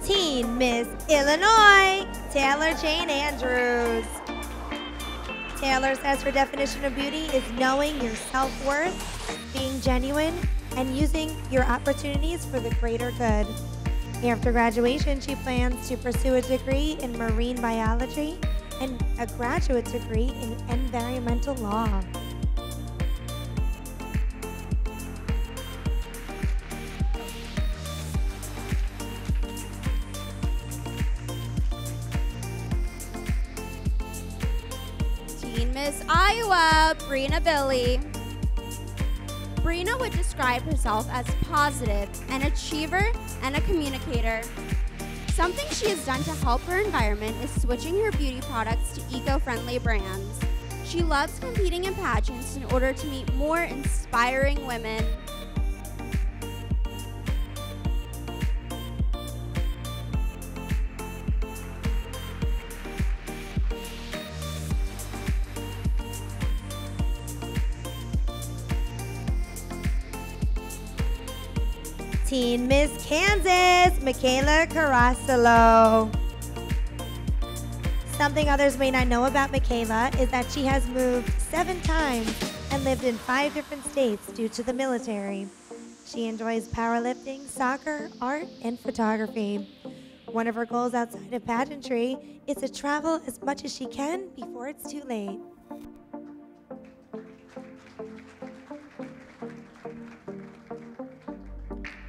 Teen Miss Illinois, Taylor Jane Andrews. Taylor says her definition of beauty is knowing your self-worth, being genuine, and using your opportunities for the greater good. After graduation, she plans to pursue a degree in marine biology and a graduate degree in environmental law. Teen Miss Iowa, Brina Billy. Brina would describe herself as positive, an achiever, and a communicator. Something she has done to help her environment is switching her beauty products to eco-friendly brands. She loves competing in pageants in order to meet more inspiring women. Teen Miss Kansas, Michaela Carasolo. Something others may not know about Michaela is that she has moved 7 times and lived in 5 different states due to the military. She enjoys powerlifting, soccer, art, and photography. One of her goals outside of pageantry is to travel as much as she can before it's too late.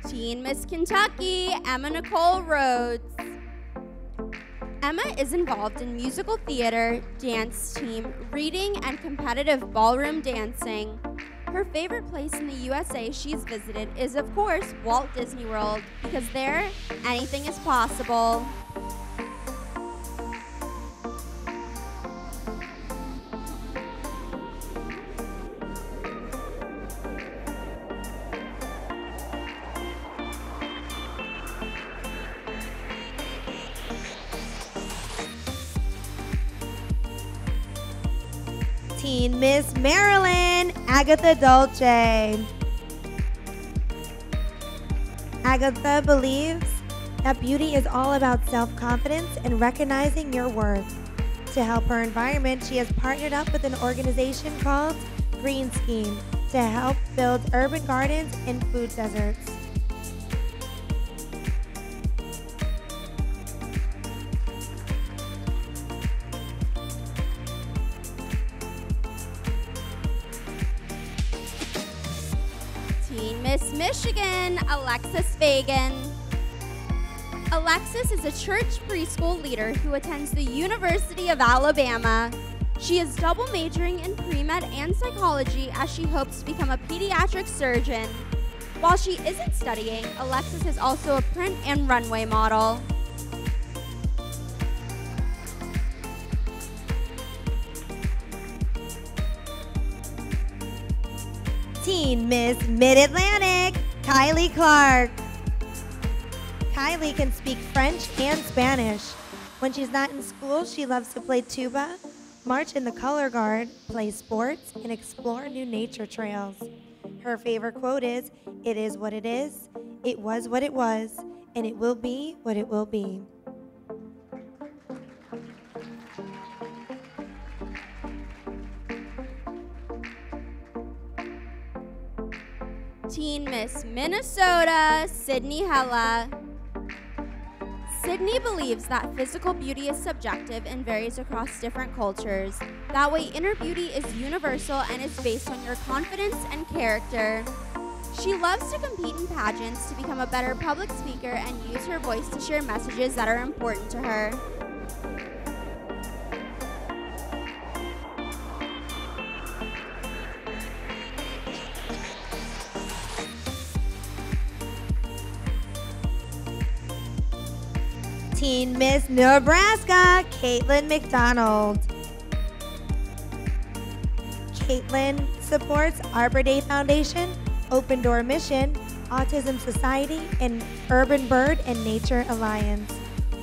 Teen Miss Kentucky, Emma Nicole Rhodes. Emma is involved in musical theater, dance team, reading, and competitive ballroom dancing. Her favorite place in the USA she's visited is, of course, Walt Disney World, because there, anything is possible. Teen Miss Maryland, Agatha Dolce. Agatha believes that beauty is all about self-confidence and recognizing your worth. To help her environment, she has partnered up with an organization called Green Scheme to help build urban gardens and food deserts. Miss Michigan, Alexis Fagan. Alexis is a church preschool leader who attends the University of Alabama. She is double majoring in pre-med and psychology as she hopes to become a pediatric surgeon. While she isn't studying, Alexis is also a print and runway model. Teen Miss Mid-Atlantic, Kylie Clark. Kylie can speak French and Spanish. When she's not in school, she loves to play tuba, march in the color guard, play sports, and explore new nature trails. Her favorite quote is, "It is what it is, it was what it was, and it will be what it will be." Teen Miss Minnesota, Sydney Hella. Sydney believes that physical beauty is subjective and varies across different cultures. That way, inner beauty is universal and is based on your confidence and character. She loves to compete in pageants to become a better public speaker and use her voice to share messages that are important to her. Teen Miss Nebraska, Caitlin McDonald. Caitlin supports Arbor Day Foundation, Open Door Mission, Autism Society, and Urban Bird and Nature Alliance.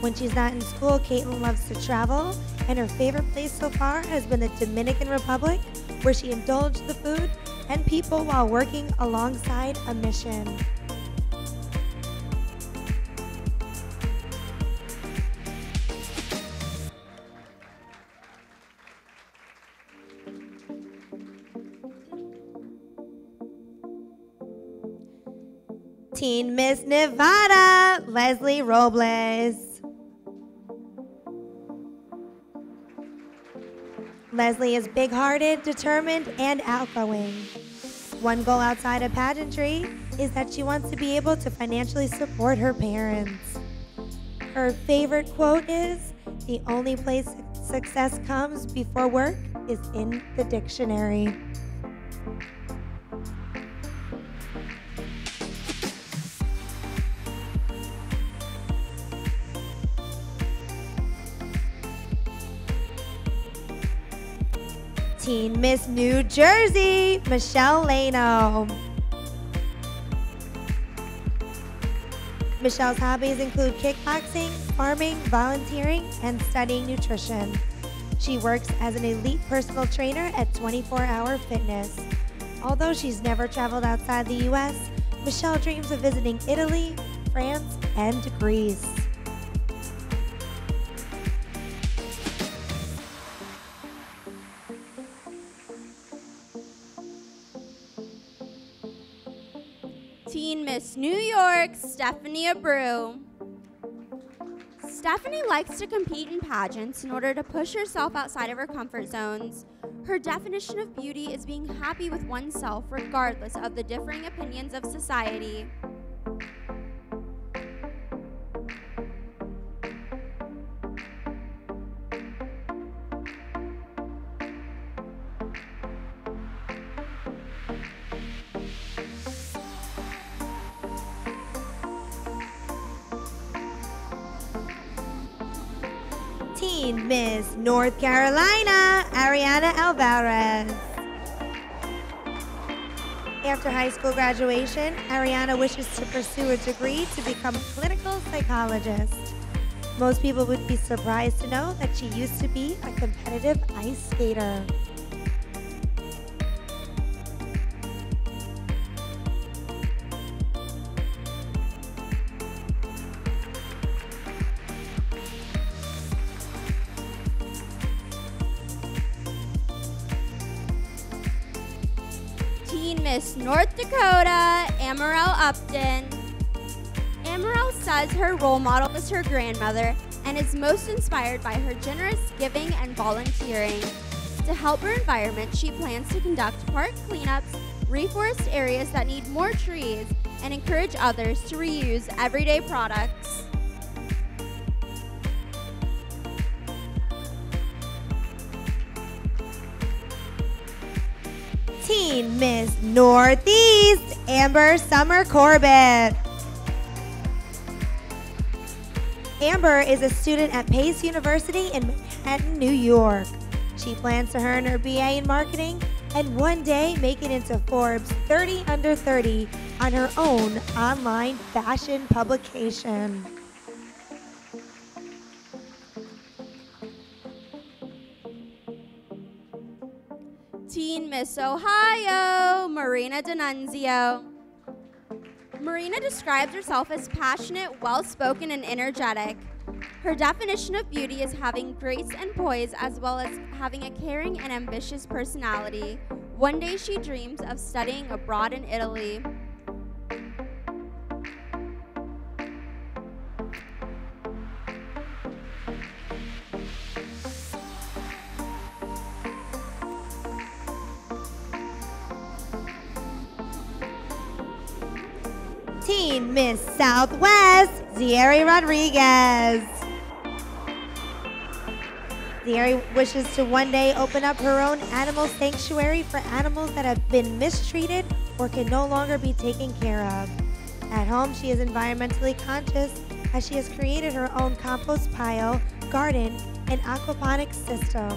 When she's not in school, Caitlin loves to travel, and her favorite place so far has been the Dominican Republic, where she indulged the food and people while working alongside a mission. Teen Miss Nevada, Leslie Robles. Leslie is big-hearted, determined, and outgoing. One goal outside of pageantry is that she wants to be able to financially support her parents. Her favorite quote is, "The only place success comes before work is in the dictionary." Teen Miss New Jersey, Michelle Lano. Michelle's hobbies include kickboxing, farming, volunteering, and studying nutrition. She works as an elite personal trainer at 24 Hour Fitness. Although she's never traveled outside the U.S., Michelle dreams of visiting Italy, France, and Greece. Teen Miss New York, Stephanie Abreu. Stephanie likes to compete in pageants in order to push herself outside of her comfort zones. Her definition of beauty is being happy with oneself regardless of the differing opinions of society. Teen Miss North Carolina, Ariana Alvarez. After high school graduation, Ariana wishes to pursue a degree to become a clinical psychologist. Most people would be surprised to know that she used to be a competitive ice skater. Teen Miss North Dakota, Amaral Upton. Amaral says her role model is her grandmother and is most inspired by her generous giving and volunteering. To help her environment, she plans to conduct park cleanups, reforest areas that need more trees, and encourage others to reuse everyday products. Teen Miss Northeast, Amber Summer Corbett. Amber is a student at Pace University in Manhattan, New York. She plans to earn her BA in marketing and one day make it into Forbes 30 Under 30 on her own online fashion publication. Teen Miss Ohio, Marina D'Annunzio. Marina describes herself as passionate, well-spoken, and energetic. Her definition of beauty is having grace and poise, as well as having a caring and ambitious personality. One day she dreams of studying abroad in Italy. Teen Miss Southwest, Zieri Rodriguez. Zieri wishes to one day open up her own animal sanctuary for animals that have been mistreated or can no longer be taken care of. At home, she is environmentally conscious as she has created her own compost pile, garden, and aquaponics system.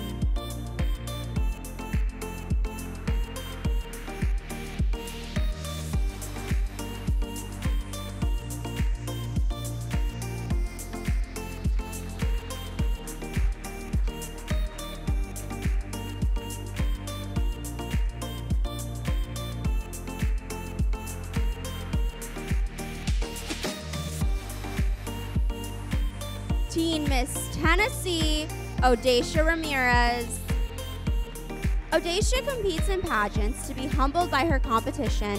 Teen Miss Tennessee, Odacia Ramirez. Odacia competes in pageants to be humbled by her competition.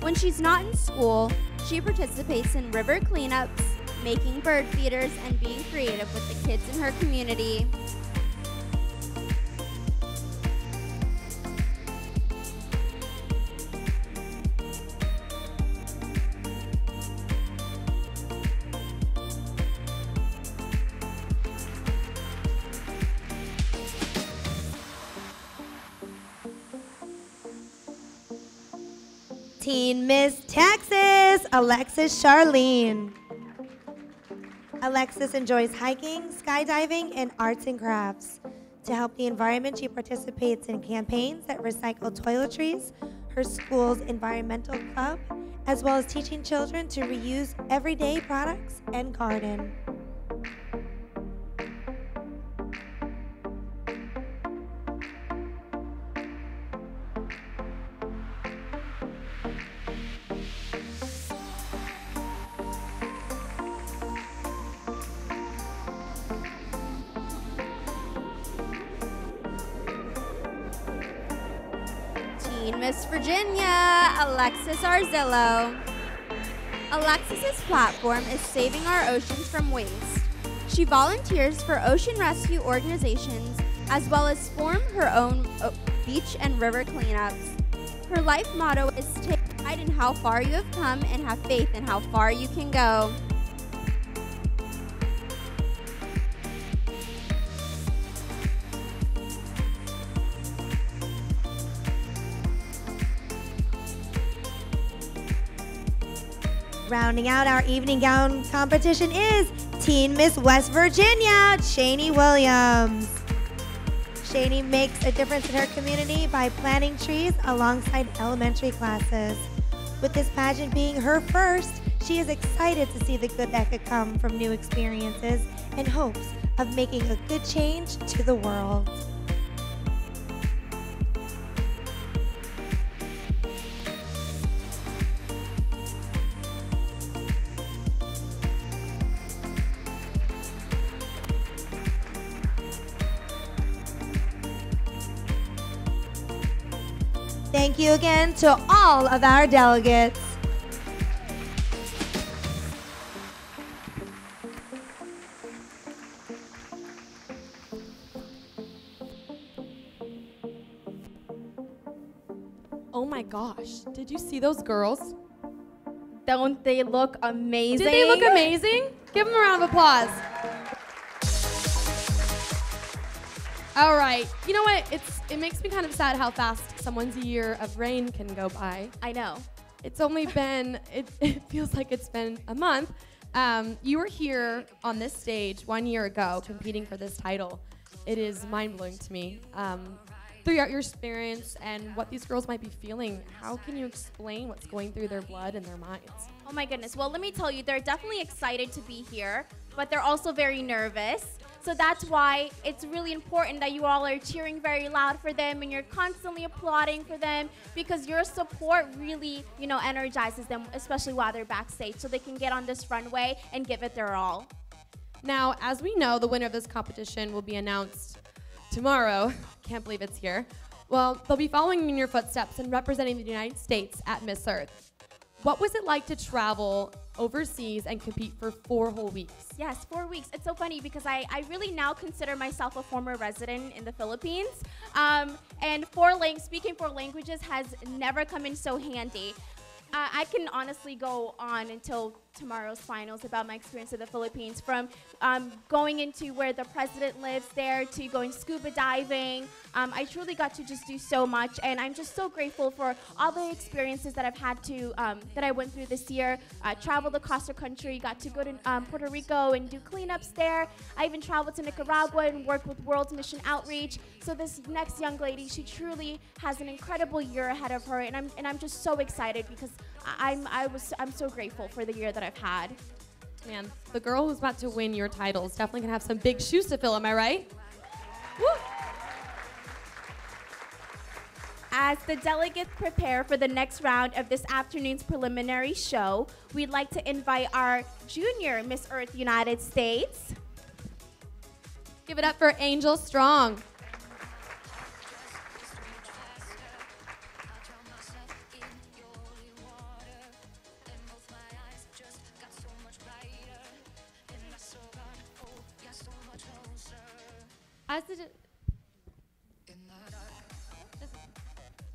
When she's not in school, she participates in river cleanups, making bird feeders, and being creative with the kids in her community. Teen Miss Texas, Alexis Charlene. Alexis enjoys hiking, skydiving, and arts and crafts. To help the environment, she participates in campaigns that recycle toiletries, her school's environmental club, as well as teaching children to reuse everyday products and garden. Teen Miss Virginia, Alexis Arzillo. Alexis's platform is saving our oceans from waste. She volunteers for ocean rescue organizations as well as form her own beach and river cleanups. Her life motto is take pride in how far you have come and have faith in how far you can go. Rounding out our evening gown competition is Teen Miss West Virginia, Shani Williams. Shani makes a difference in her community by planting trees alongside elementary classes. With this pageant being her first, she is excited to see the good that could come from new experiences and hopes of making a good change to the world. Thank you again to all of our delegates. Oh my gosh, did you see those girls? Don't they look amazing? Did they look amazing? Give them a round of applause. All right, you know what? It makes me kind of sad how fast someone's year of reign can go by. I know. It's only been, it feels like it's been a month. You were here on this stage 1 year ago competing for this title. It is mind-blowing to me. Throughout your experience and what these girls might be feeling, how can you explain what's going through their blood and their minds? Oh my goodness. Well, let me tell you, they're definitely excited to be here, but they're also very nervous. So that's why it's really important that you all are cheering very loud for them and you're constantly applauding for them, because your support really, energizes them, especially while they're backstage, so they can get on this runway and give it their all. Now, as we know, the winner of this competition will be announced tomorrow. Can't believe it's here. Well, they'll be following in your footsteps and representing the United States at Miss Earth. What was it like to travel overseas and compete for 4 whole weeks? Yes, 4 weeks. It's so funny because I really now consider myself a former resident in the Philippines. And speaking 4 languages has never come in so handy. I can honestly go on until tomorrow's finals about my experience in the Philippines, from going into where the president lives there to going scuba diving. I truly got to just do so much, and I'm just so grateful for all the experiences that I've had to, that I went through this year. Traveled across the country, got to go to Puerto Rico and do cleanups there. I even traveled to Nicaragua and worked with World Mission Outreach. So this next young lady, she truly has an incredible year ahead of her, and I'm just so excited because I'm so grateful for the year that I've had. Man, the girl who's about to win your title is definitely gonna have some big shoes to fill, am I right? Woo! As the delegates prepare for the next round of this afternoon's preliminary show, we'd like to invite our junior Miss Earth United States. Give it up for Angel Strong.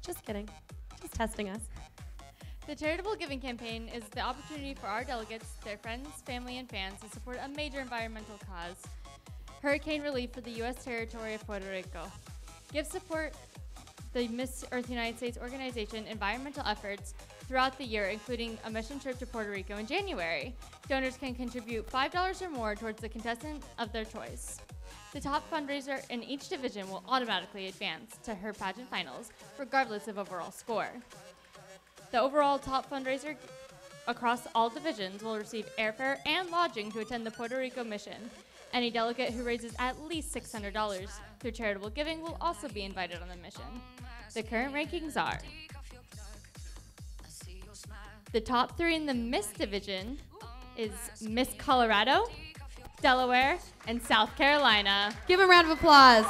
Just kidding. Just testing us. The Charitable Giving Campaign is the opportunity for our delegates, their friends, family, and fans to support a major environmental cause, hurricane relief for the U.S. territory of Puerto Rico. Give support the Miss Earth United States organization environmental efforts throughout the year, including a mission trip to Puerto Rico in January. Donors can contribute $5 or more towards the contestant of their choice. The top fundraiser in each division will automatically advance to her pageant finals, regardless of overall score. The overall top fundraiser across all divisions will receive airfare and lodging to attend the Puerto Rico mission. Any delegate who raises at least $600 through charitable giving will also be invited on the mission. The current rankings are: the top 3 in the Miss division is Miss Colorado, Delaware, and South Carolina. Give a round of applause.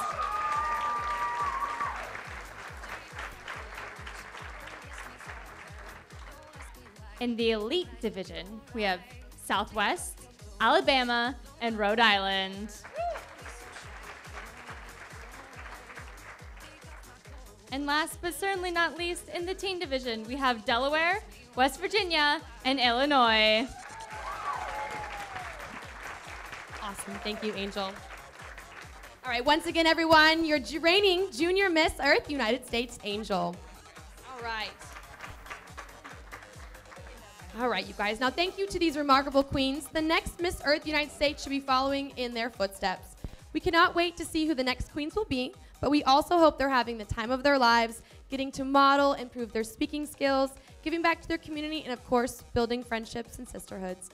In the elite division, we have Southwest, Alabama, and Rhode Island. And last but certainly not least, in the teen division, we have Delaware, West Virginia, and Illinois. Awesome. Thank you, Angel. All right, once again, everyone, your reigning Junior Miss Earth United States Angel. All right. All right, you guys. Now, thank you to these remarkable queens. The next Miss Earth United States should be following in their footsteps. We cannot wait to see who the next queens will be, but we also hope they're having the time of their lives, getting to model, improve their speaking skills, giving back to their community, and of course, building friendships and sisterhoods.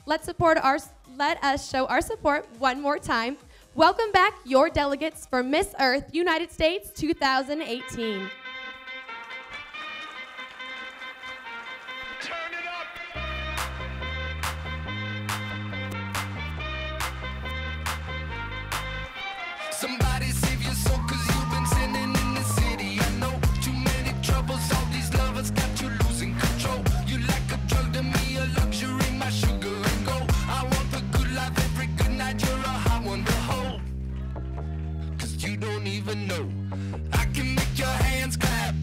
Let us show our support one more time. Welcome back your delegates for Miss Earth United States 2018. Somebody save your soul, 'cause you've been sinning in the city. I know too many troubles, all these lovers got you losing control. You like a drug to me, a luxury, my sugar and gold. I want the good life every good night, you're a hot one to hold. 'Cause you don't even know I can make your hands clap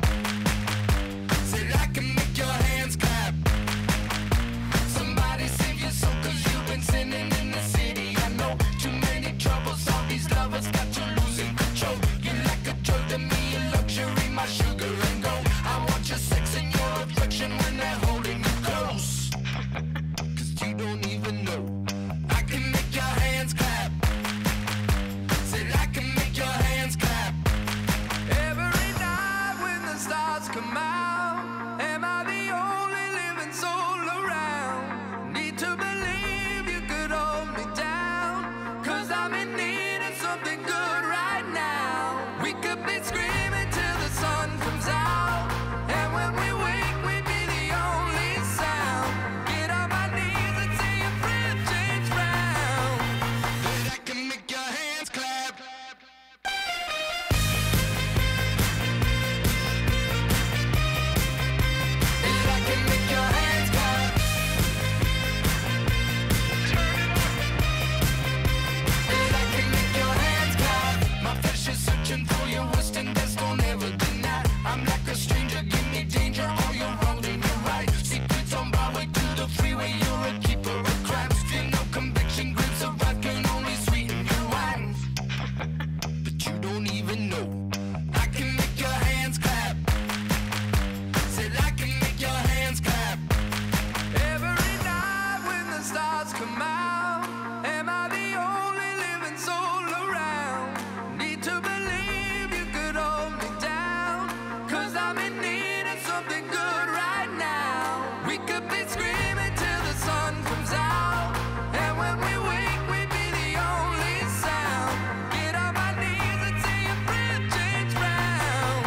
come out, am I the only living soul around? Need to believe you could hold me down, 'cause I'm in need of something good right now. We could be screaming till the sun comes out, and when we wake we'd be the only sound. Get on my knees and say a prayer, change round.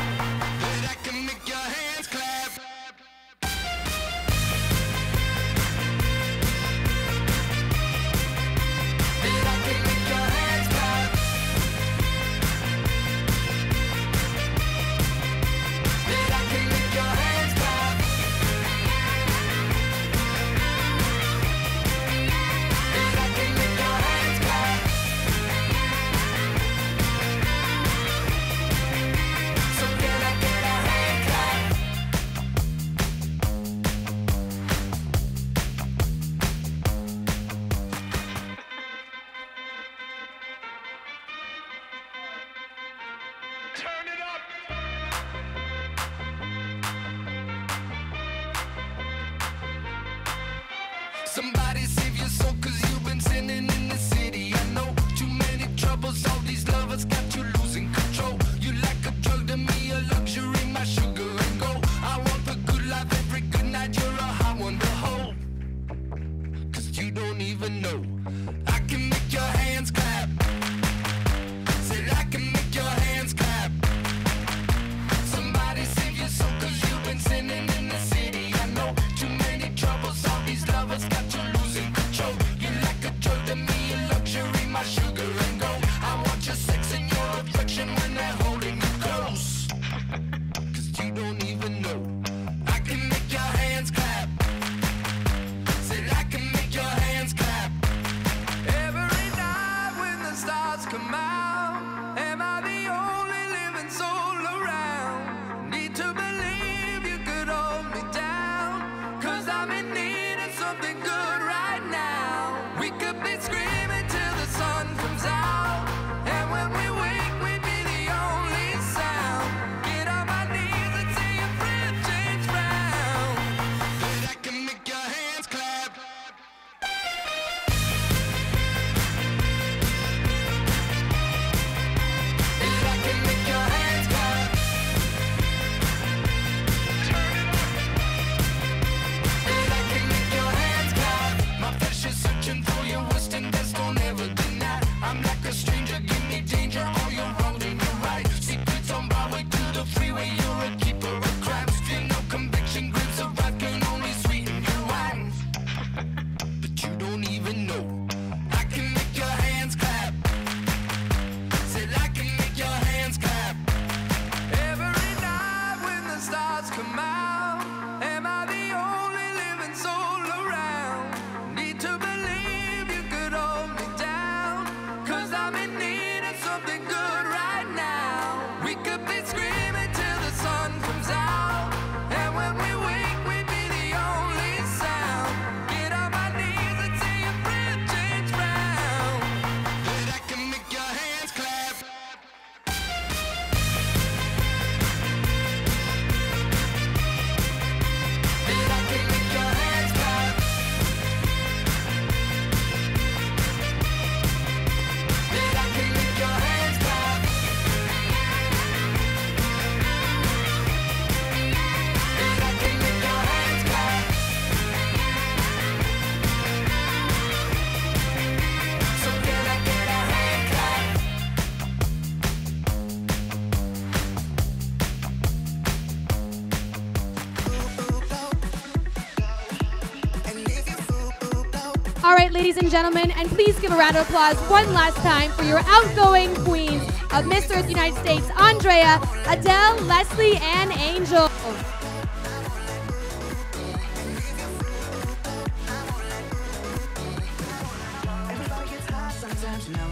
But I can make your hands clap. That I can make your hands clap. That I can make your hands clap. That I can make your hands clap. So can I get a hand clap? Turn it up. Somebody save your soul, 'cause you've been sinning in the city. I know too many troubles, all these lovers got you losing control. You like a drug to me, a luxury, my sugar and gold. I want the good life every good night, you're a hot one to hold. 'Cause you don't even know. I can make your hands clap. Said I can make your hands clap. Somebody save your soul, 'cause you've been sinning in the city. I know too many troubles, all these lovers got you losing control. You like a drug to me, a luxury, my sugar and gold. I want your sex and your affection when they're holding you close. 'Cause you don't even know. I can make your hands clap. Said I can make your hands clap. Every night when the stars come out, am I the only living soul around? Need to believe you could hold me down, 'cause I'm in need of something good right now. We could be screaming till the sun comes out, and when we wake we'd be the only sound. Get on my knees and say a prayer, change round. But I can make your hands clap. That I can make your hands clap. That I can make your hands clap. My flesh is searching for your western best, don't ever deny. I'm like a stranger, give me danger, all you're wrong and you're right. Secrets on my way to the freeway, you're a keeper of crimes. Feel no conviction, grapes of wrath can only sweeten your wine. But you don't even know. I can make your hands clap. Said I can make your hands clap. Every night when the stars come out, am I the only living soul around? Need to believe you could hold me down, 'cause I'm in need of something good right now. We could be screaming till the sun comes out, and when we wake we'd be the only sound. Get on my knees and say a prayer, change round. That I can make your hands clap. That I can make your hands clap. That I can make your hands clap. That I can make your hands clap. So can I get a hand clap? All right, ladies and gentlemen, and please give a round of applause one last time for your outgoing queens of Miss Earth United States, Andrea, Adele, Leslie, and Angel. Everybody gets high sometimes, you know.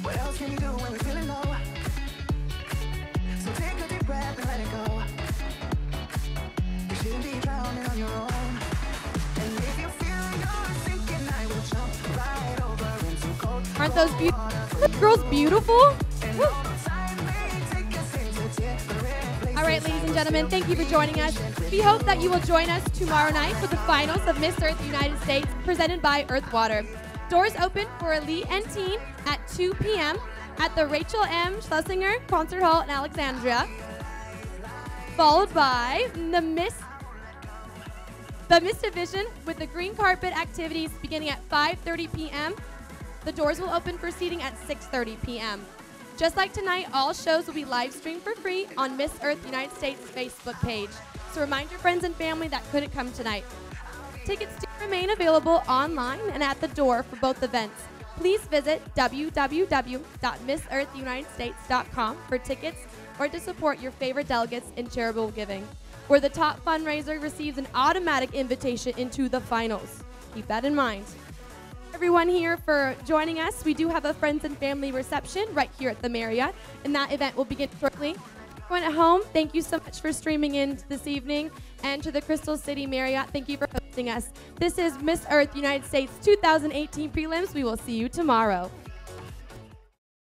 What else can you do when we're feeling low? So take a deep breath and let it go. You shouldn't be drowning on your own. And if you feel you're sinking, I will jump right over into cold. Aren't those beautiful? Girls beautiful? Woo. Time may take us into different places. All right. right, ladies and gentlemen, thank you for joining us. We hope that you will join us tomorrow night for the finals of Miss Earth United States presented by Earthwater. Doors open for Elite and Teen at 2 p.m. at the Rachel M. Schlesinger Concert Hall in Alexandria, followed by the Miss Division with the green carpet activities beginning at 5:30 p.m. The doors will open for seating at 6:30 p.m. Just like tonight, all shows will be live streamed for free on Miss Earth United States Facebook page. So remind your friends and family that couldn't come tonight. Tickets do remain available online and at the door for both events. Please visit www.missearthunitedstates.com for tickets or to support your favorite delegates in charitable giving, where the top fundraiser receives an automatic invitation into the finals. Keep that in mind. Everyone here for joining us. We do have a friends and family reception right here at the Marriott, and that event will begin shortly. Everyone at home, thank you so much for streaming in this evening. And to the Crystal City Marriott, thank you for hosting us. This is Miss Earth United States 2018 prelims. We will see you tomorrow.